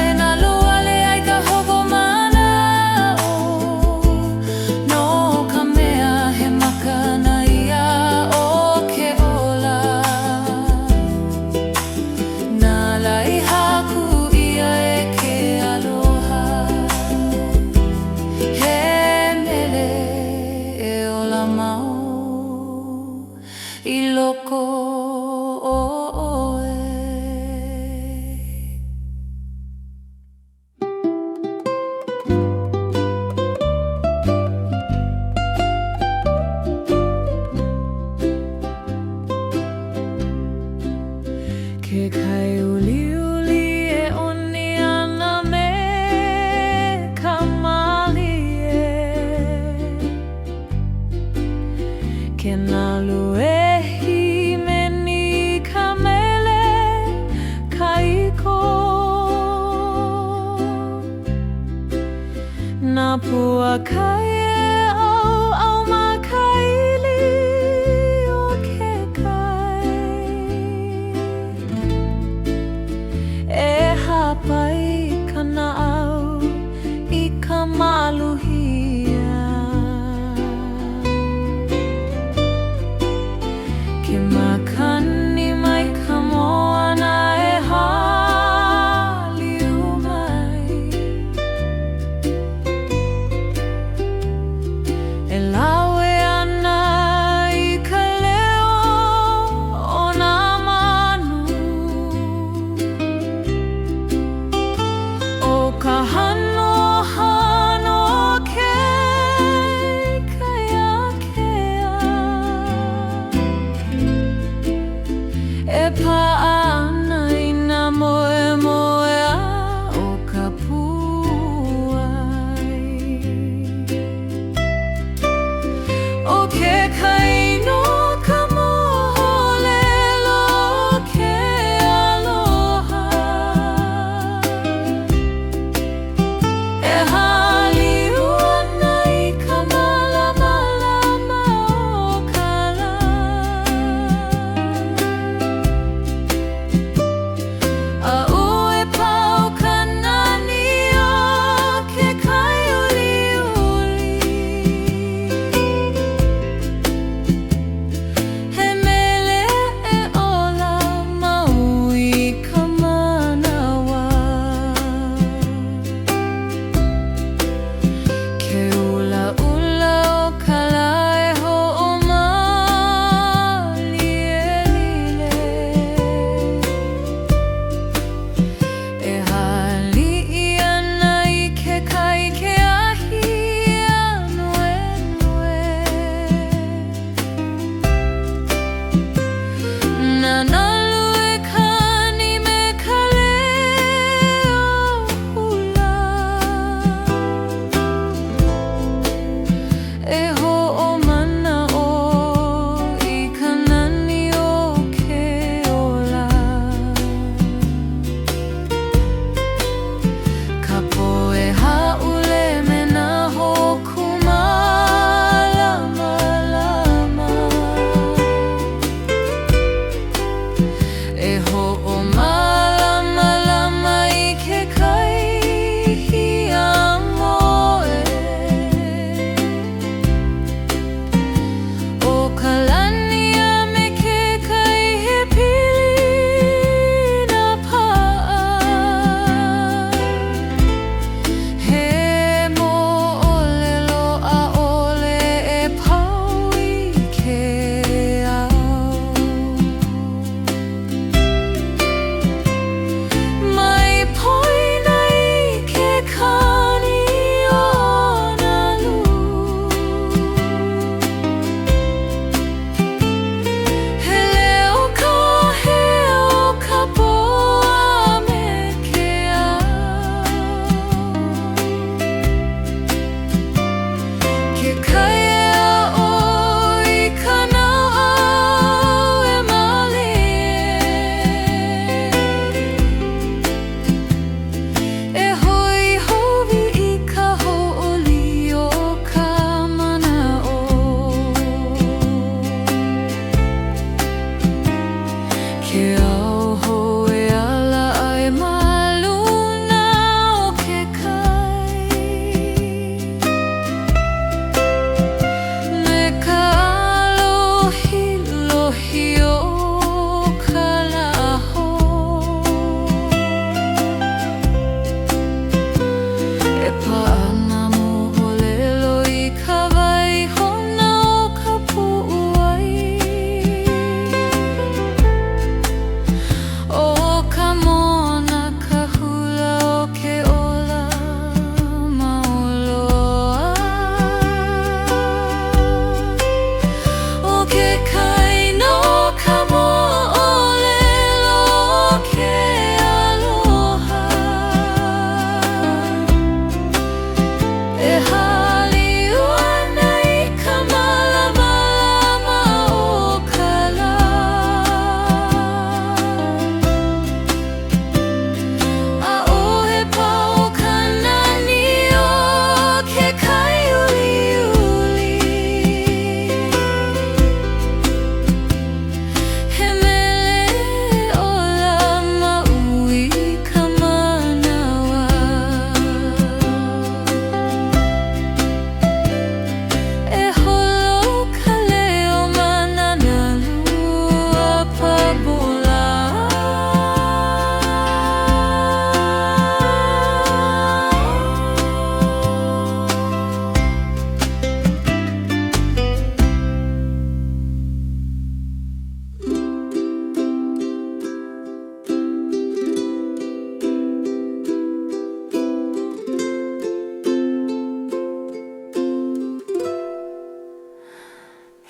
e nalo ale ai ka hoko mana'o No ka mea he makana ia o ke ola Nala I haku ia e ke aloha He mele e ola mau I loko o oe Ke kai uli uli e oni ana me ka mali e Ke nalu e himeni ka mele kaiko Nā pua kai e O ke kaino ka moholelo ke aloha E haliu ana I ka malamalama o ka la A'u e pau ka nani o ke kai uliuli He mele e ola maui ka manawa Ke ula ula o ka la e ho'omali e lile E hali'i ana I ke kai ke ahi anuenue Nanalu e kani me ka leo hula E ho'omana o I ka nani o ke ola Ka poe ha'ule me nā hoku malamalama E ho'omalamalama I ke kai hiamoe O ka lani a me ke kai he pili na pa'a He mo'olelo a'ole e pau I ke ao Mai poina I ke kani o Nalu He leo ka he o ka poa me ke ao Ke kai e a'o I ka nauau e male E hoi hovi I ka ho'oli o ka mana'o Ke ao hoe ala ai maluna o ke kai Me ka alohi lohi o ka laho E pa'ana moholelo I ka waihona o ka pu'uai O ka mona ka hula o ke ola mauloa O ke kaino ka mo'olelo ke aloha E haliu ana I ka malamalama o ka la A'u e pau ka nani o ke kai uliuli He mele e ola maui ka manawa E holo ka leo mananalu a pabula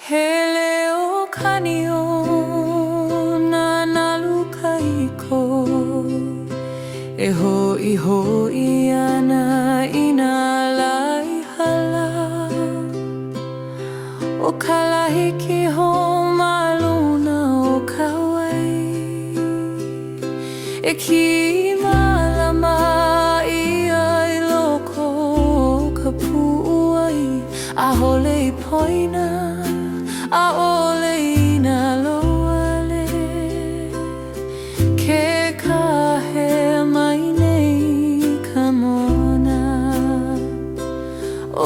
He leo kani o nanalu kaiko E ho'i ho'i ana I nā lai hala o kalahiki homa luna o Kauai e ki malama ia I loko o ka pu'uai a hole I poina a ole ina loale ke kahe mai nei ka mona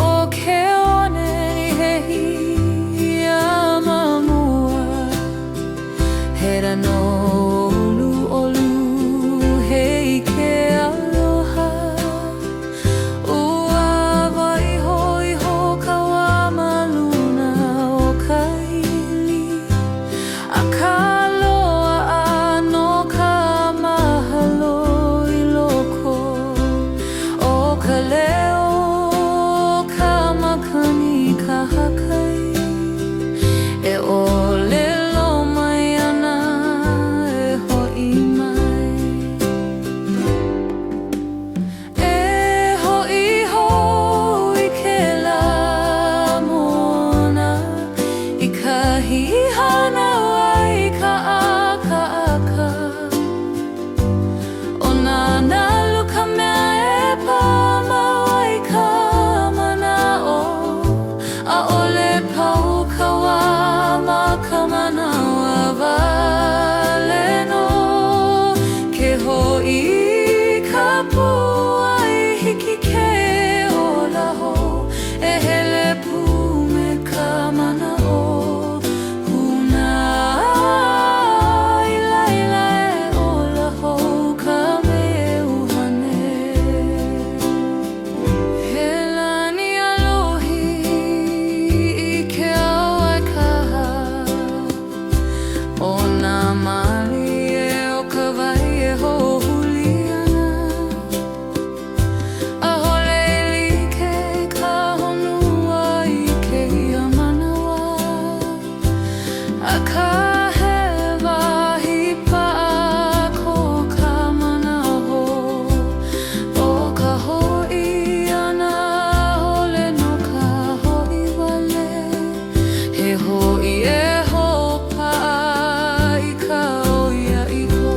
o ke one I hehi ia mamua hera no olu olu hei ke aloha ua waiho iho ka wā maluna o ka ili a ka loa a no ka mahalo I loko o ka leo ka makani ka hakai e ole lo mai ana e ho'i mai e ho'i hou I ke la mona I kahi hana wai ka aka o nana luka mea e pama wai ka mana'o a ole pau ka wā ma ka manawa wale no ke ho'i ka pu'ai hiki ke olaho e hele pu me ka mana'o huna I laila e olaho ka meuhane he lani alohi I ke auai kaha o nā mali e o ka wai e hohuli ana a hole like ka honua I ke ia manawa a ka he wahi pa'a ko ka manaho o ka ho'i ana hole no ka ho'i wale he ho'i e hopa'a I ka oia iko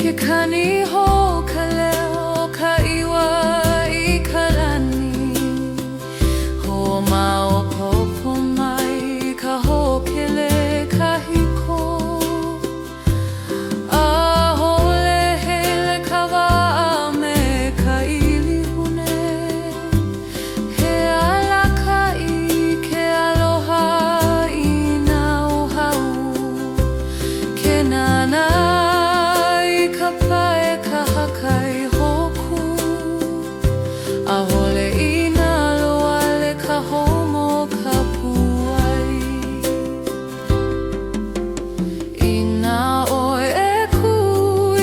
ke kani ho ka leo ka iwa I ka lani ho maopopo mai ka hokele ka hiko a hole hele ka wa'a me ka ilihune he alaka I ke aloha I nā ohau ke nana I ka pae ka hakai hoku a hole I nā loale ka homo ka pu'ai I nā oe e ku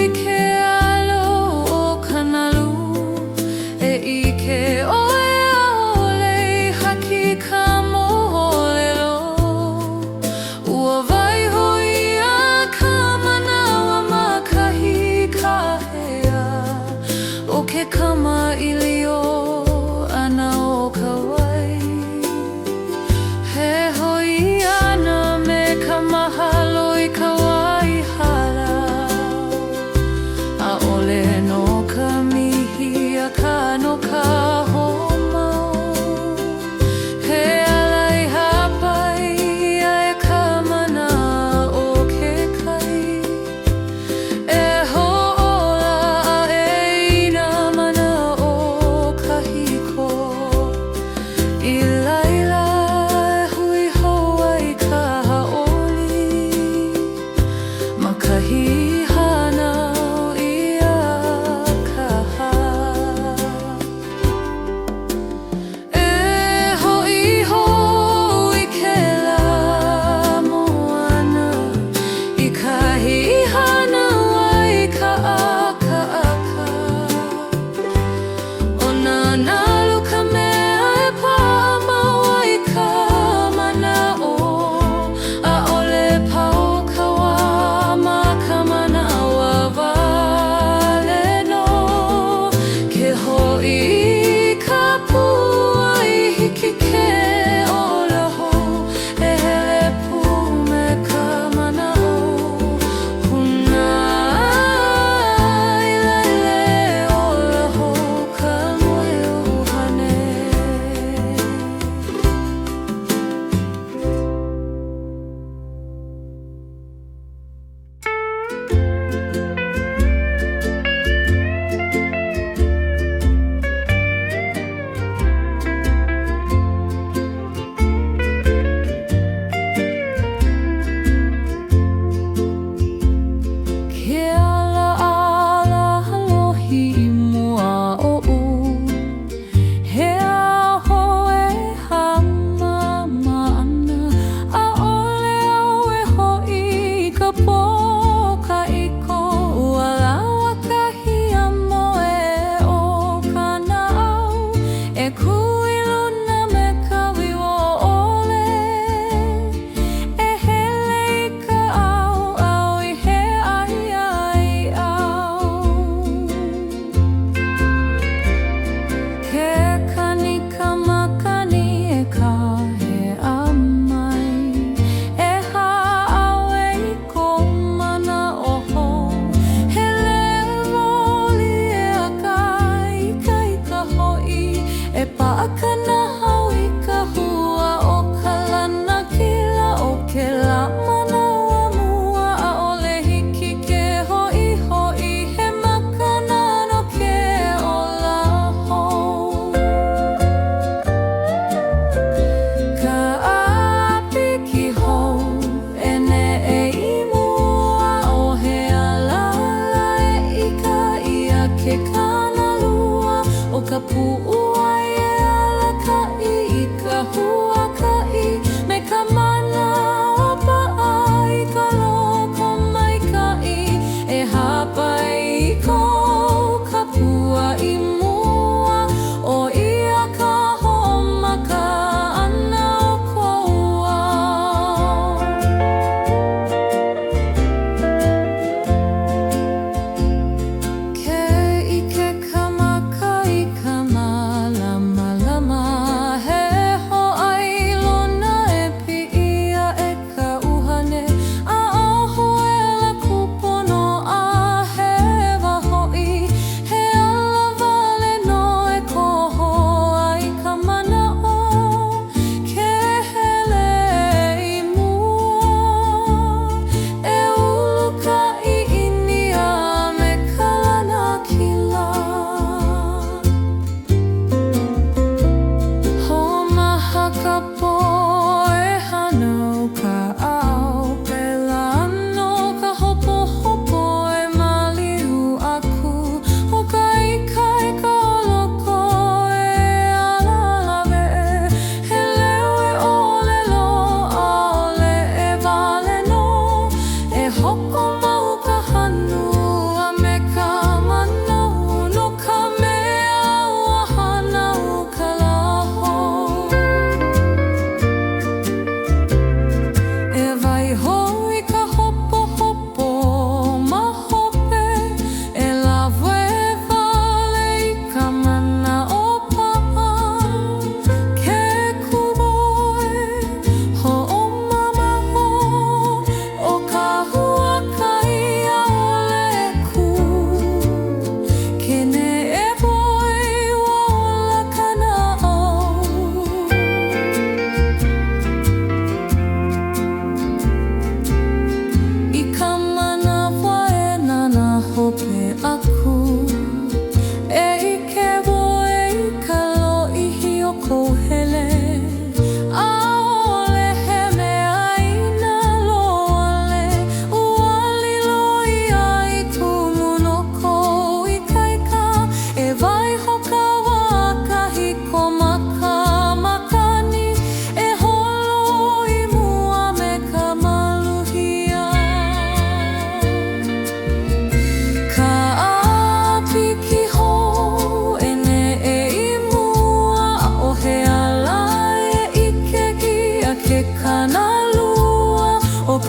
I ke alo o ka nalu e I ke oe a hole I haki ka moholelo ua waiho ia ka manawa ma kahi kahea o ke kama ilio ana o ka wai he hoi ana me ka mahalo I ka wai hala a ole no ka mihi a ka no ka homao he alai hapai ia e ka mana o ke kai e ho'ola a e ina mana o ka hiko I laila e hui hou ai ka haoli ma kahi hana o ia ka ha e ho'i hou I ke la moana I kahi hana wai ka aka o nana luka mea e pama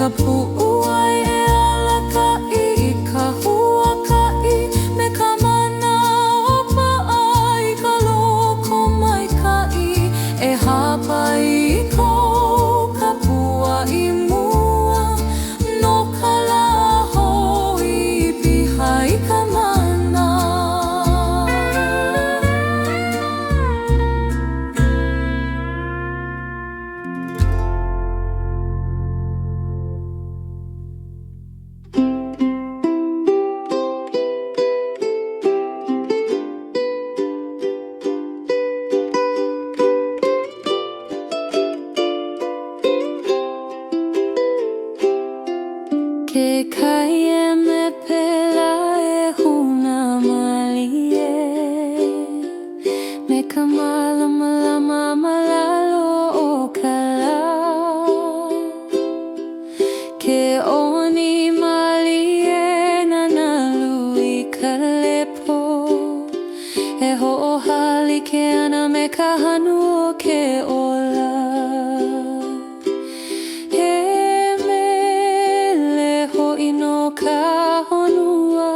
ka pu'uai e alakai I ka huakai me ka mana o pa'ai ka loko maikai e hapai I kou ka pu'ai mua no ka lahoi piha I ka mana. Ke kai e me pela e huna malie me ka malama lama malalo o ka la ke oni malie nanalu I ka lepo e ho'ohali ke ana me ka hanu o ke ola ka honua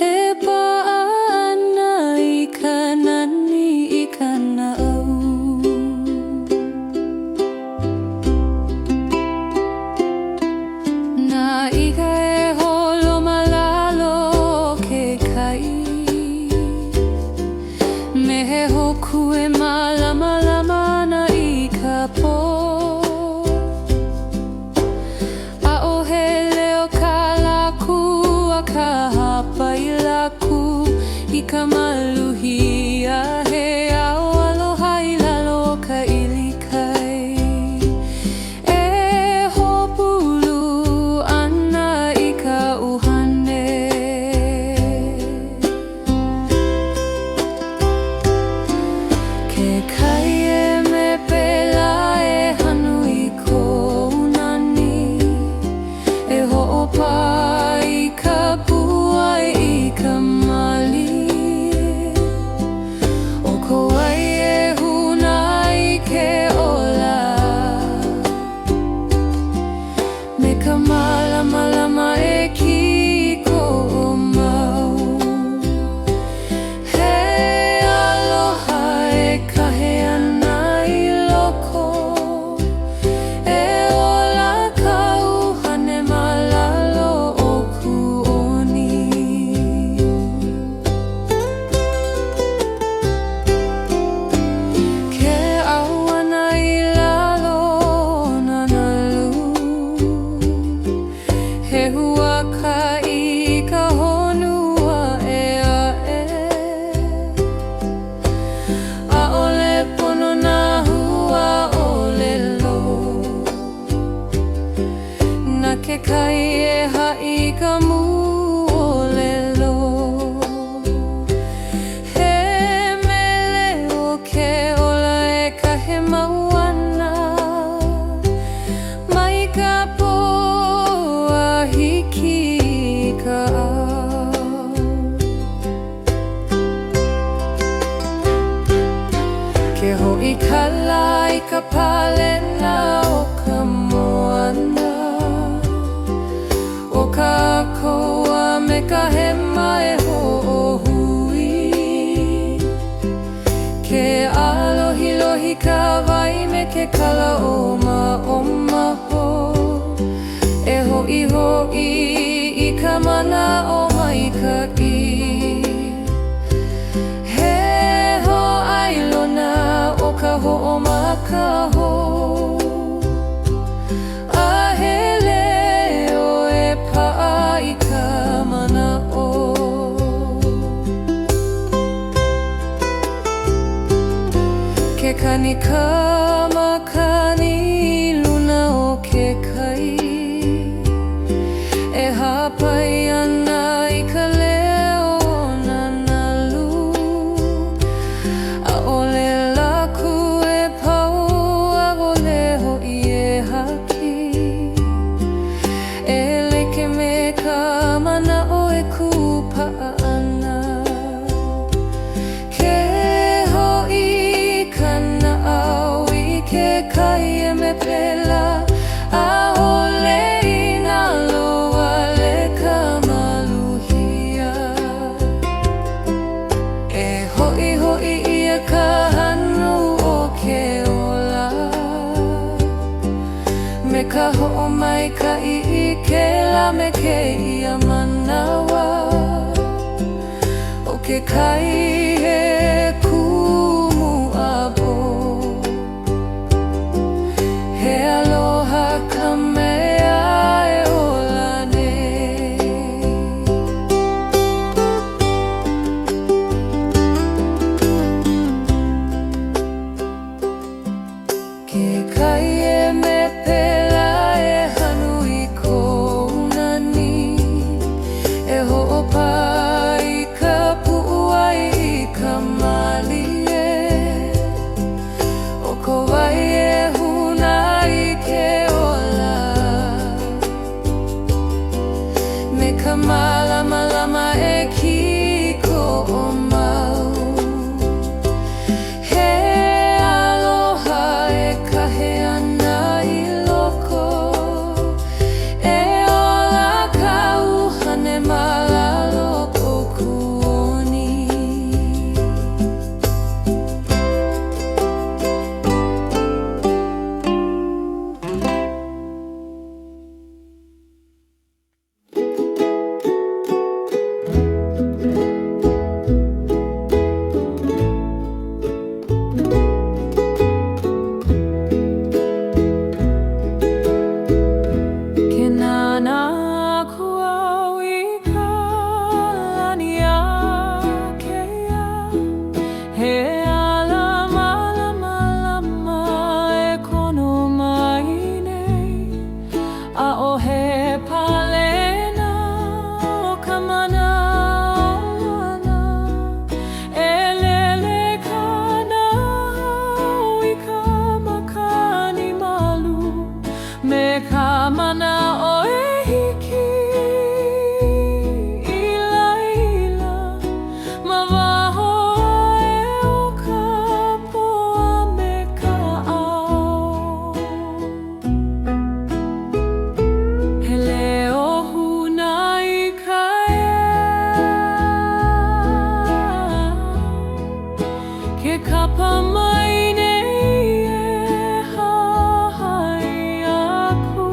e pa'ana I ka nani I ka na'au na ika e holo malalo ke kai me he hoku e malama lama na I ka po ka hapai laku I ka maluhia he ao aloha I lalo ka ilikai e hopulu ana I ka uhane ke kai e me pela e hanu I kou nani e ho'opai ka pu'ai I ka mali o kou ai e huna I ke ola me ka malama lama e kiko o mau he aloha e kahe ana I loko e ola ka uhane malalo o kuoni ke auana I lalo nanalu he huaka I ka honua e a'e a'ole pono na hua o lelo na ke kai e ha'i ka mu o lelo he mele o ke ola e kahe mauana mai ka po a hiki I ka ao ke ho'i kala I ka palena o ka moana o ka koa me ka hema e ho'ohui ke alohilohi ka wai me ke kala o maho e ho'i I ka mana o maika'i he ho'ailona o ka ho'omakaho a hele o e pa'a I ka mana o ke kani kamakani luna o ke kai e hapai ana I ka leo nanalu a'ole laku e pau a'ole ho'i e haki e leke me ka mana o e kupa'a ana ke ho'i kana au I ho'omaikai I ke lame keia manawa o ke kai he kumu'apo he aloha ka mea e olane ke kai e me pela e hanu I kou nani e ho'opai ka pu'uai I ka malie o ko wai e huna I ke ola me ka malama e kiko o mau he aloha e kahe ana I loko e ola ka uhane malalo o kuoni ke nana kuau I ka lani a keia he alama e kono mai nei a o he palena o ka manawana e lele kana I ka makani malu me ka mana o e hiki I laila ma waho e o ka poa me ka ao he leo huna I ka ke kapa mai nei e hahai aku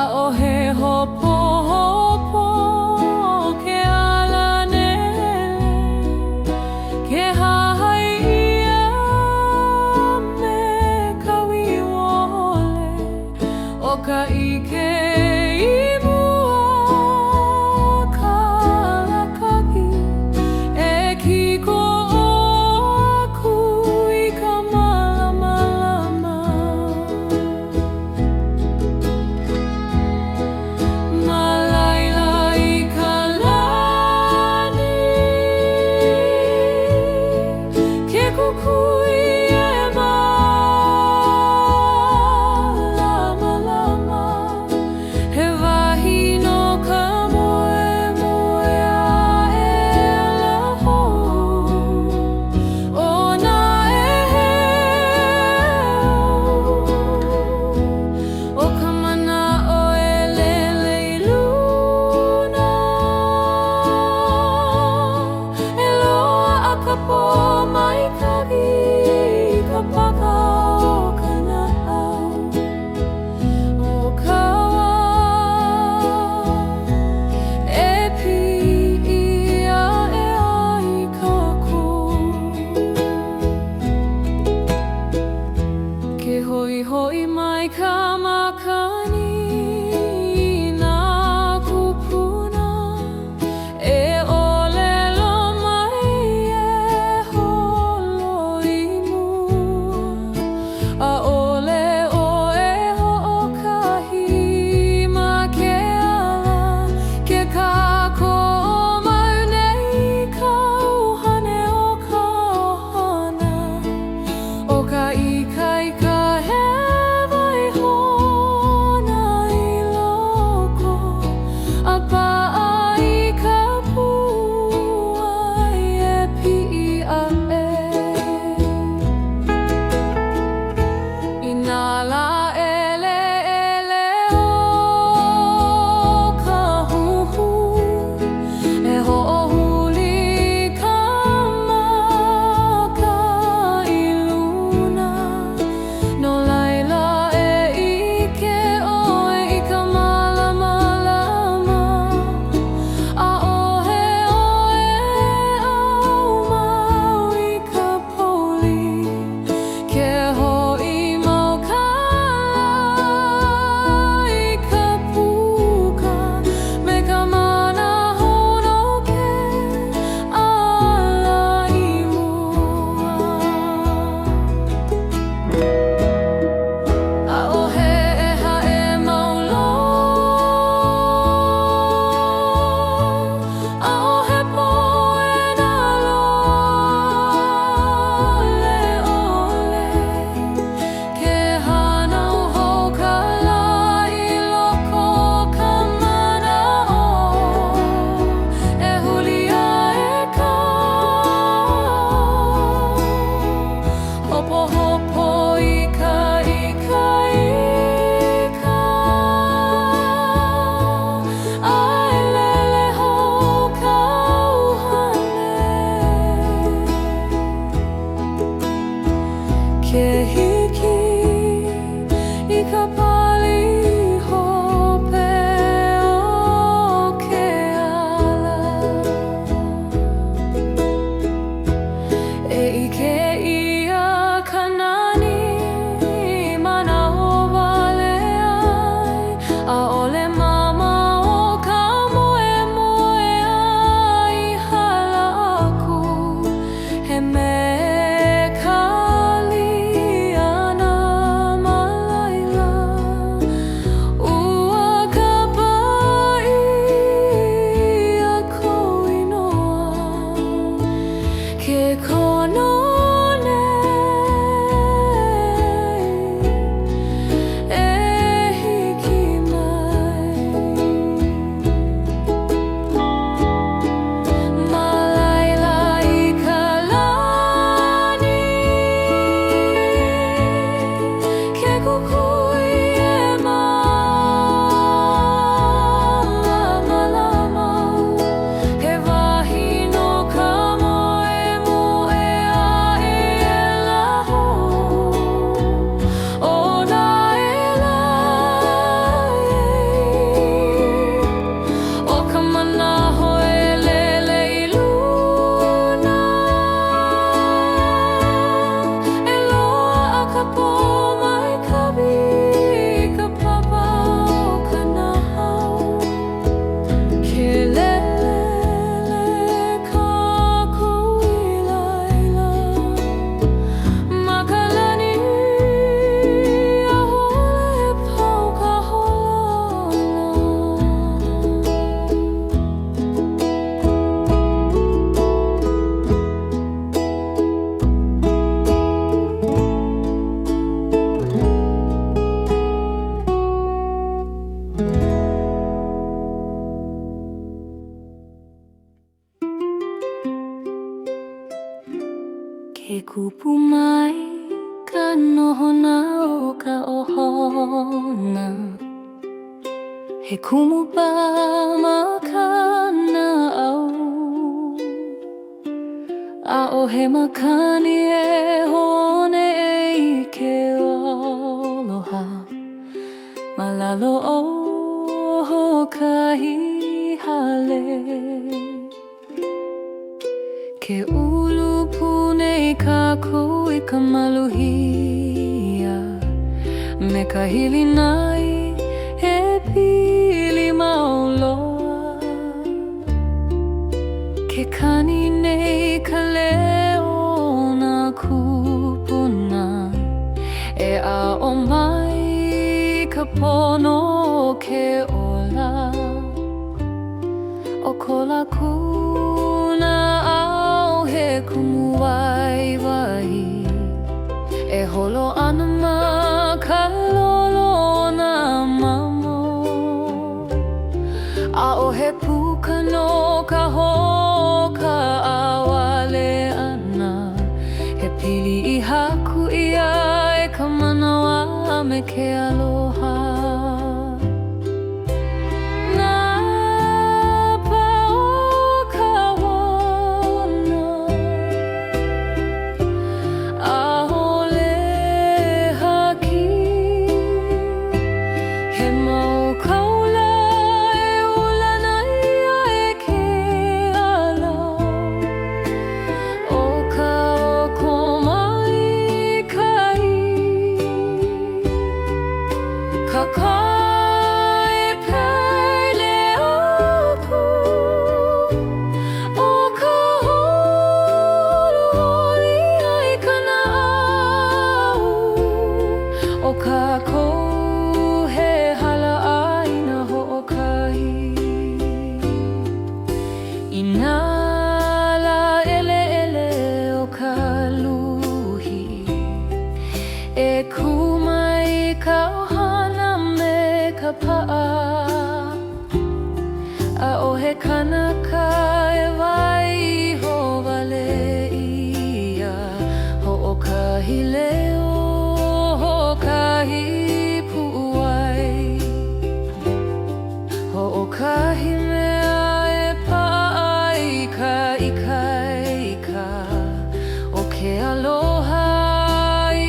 a o he hopo ke alanele ke hahai ia me ka wiwole o ka ike I mua kalakaki e kiko aku I ka malama malaila I ka lani ke kukui e malama he wahi no ka moe a e alaho o na e o ka mana o e lele I luna e loa a ka po mai kagi ka paka o ka na'au o ka wā e pi'ia e ai kākou ke hoi mai ka makani nā kupuna e olelo mai e holo I mua a ole o e ho'okahi ma ke ala ke kako mau nei ka uhane o ka ohana o ka ikai ka he waiho ke hiki I ka pali hope o ke ala E ike ia kanani mana o wale ai A ole mama o ka moe moe ai hala aku He me Ke kupu mai ka nohona o ka ohona He kumu pa ma kana au A o he makani e hone e ke aloha Malalo o kahi hale Ke ulu punei kako I ka maluhia Me ka hili nai he pili mauloa Ke kani nei ka leo na kupuna E a o mai ka pono ke ola O ko la kuna au he kumu wai wahi E holo ana ma ka lolo na mamo A o he puka no ka hoka awale ana He pili I haku ia e ka manawa me ke aloha A o he kanaka e wai ho wale ia Ho o kahi leo, ho kahi pu'uai Ho o kahi mea e pa'a ika ika ika O ke aloha I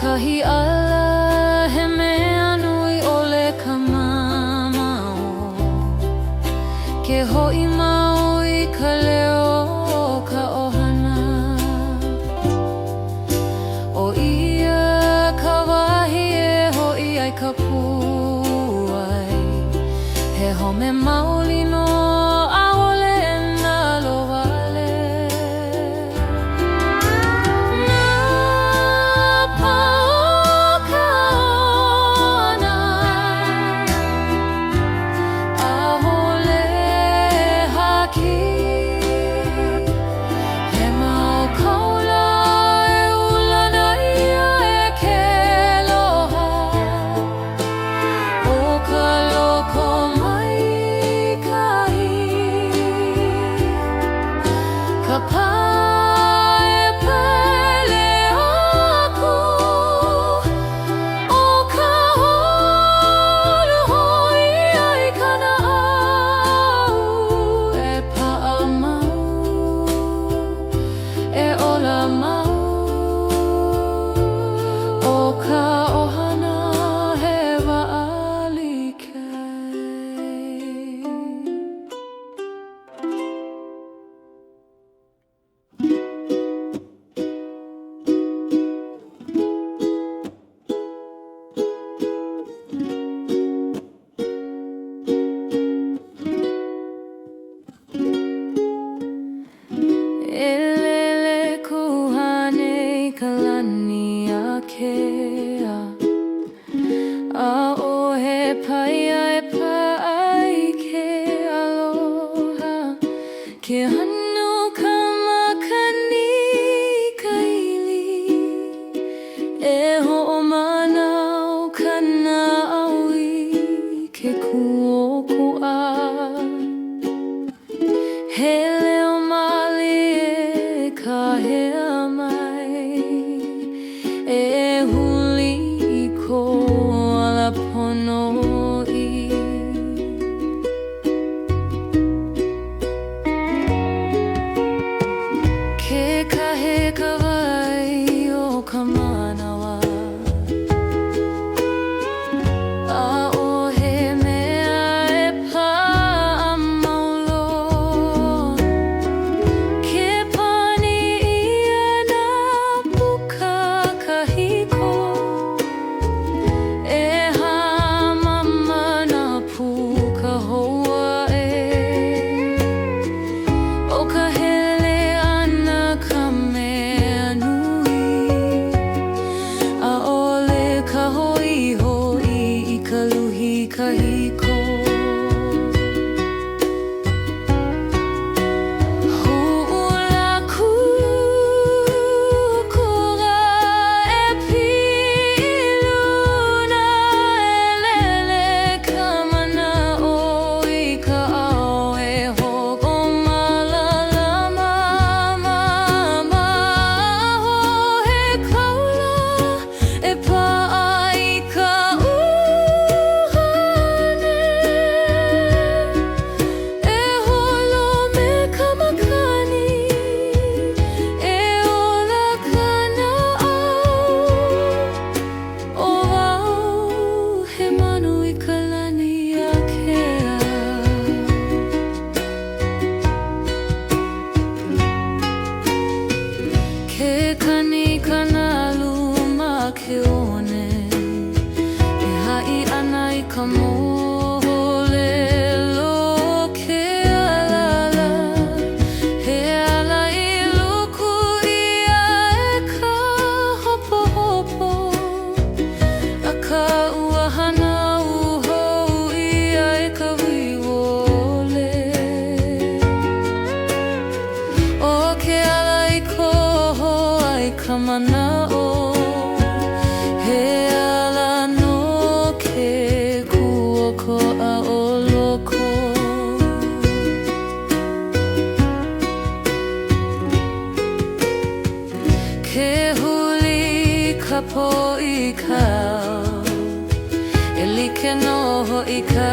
kahi ala he mea nui ole ka mamao. Ke ho'i maui ka leo o ka ohana. O ia ka wahi e ho'i ai ka puai. He home mauli no a'ole na lo'ale. A'ohe paia e pa'ai ke aloha. Ke hanu ka makani ka ili. E ho'omanao ka na'aui ke ku'oku'a. He leo mali e ka hea mai. E huli I ko ala pono'i. Ke kahe ka wai o ka manawa. A'ohe mea e pa'amaulo. Ke pani ia na puka kahiko. E hamama na puka hoa e. O ka hele ana ka mea nui. A'ole ka ho'i ho'i I ka luhi kahiko. Hu'ula kukura e piluna e lele ka mana'o I ka ao e ho'omalalama mama. Aho he kaula e pa'a I ka uhane. E holo me ka makani. E ola ka na'au. O wau he manu I ka lani akea. Ke kani kanalu ma ke one. E ha'i ana I ka moholelo ke alala. He ala I luku ia e ka hopohopo. A ka uahana uhou ia e ka wiwole. O ke ala I koho ai ka mana'o. He ala no ke ku'oko'a o loko. Ke huli ka po'i kau. E like noho I ka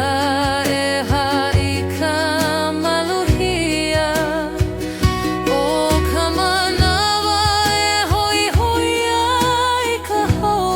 e ha'i ka maluhia. O ka manawa e hoi hoi ai ka hou.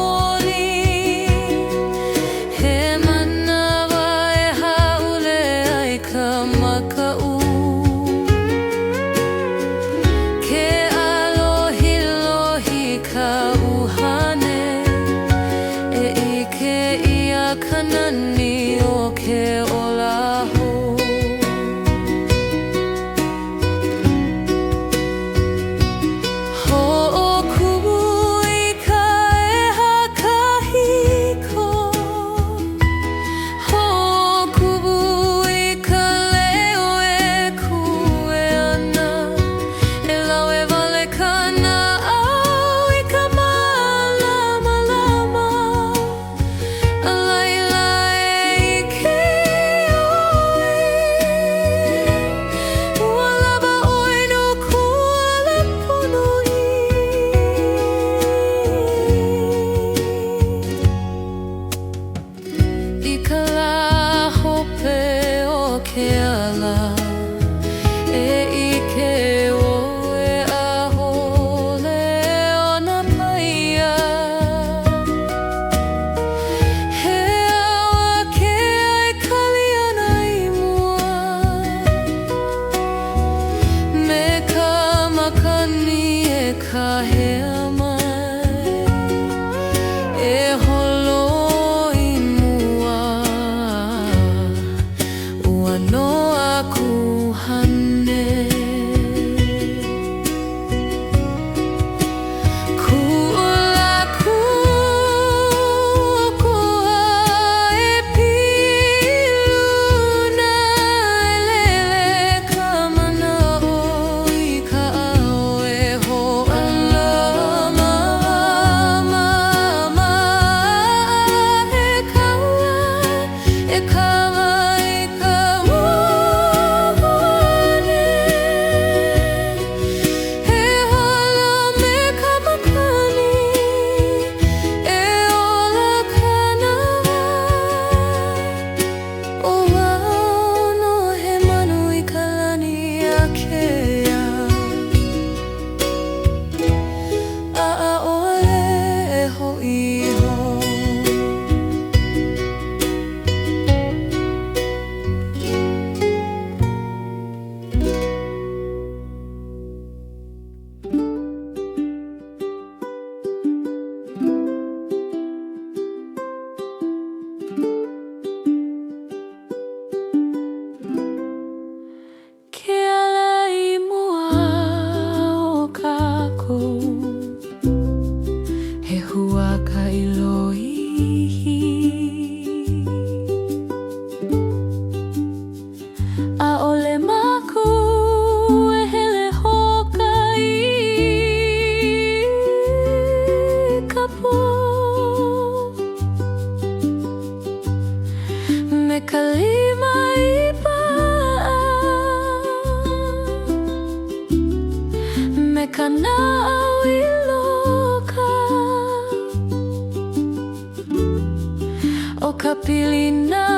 kapilina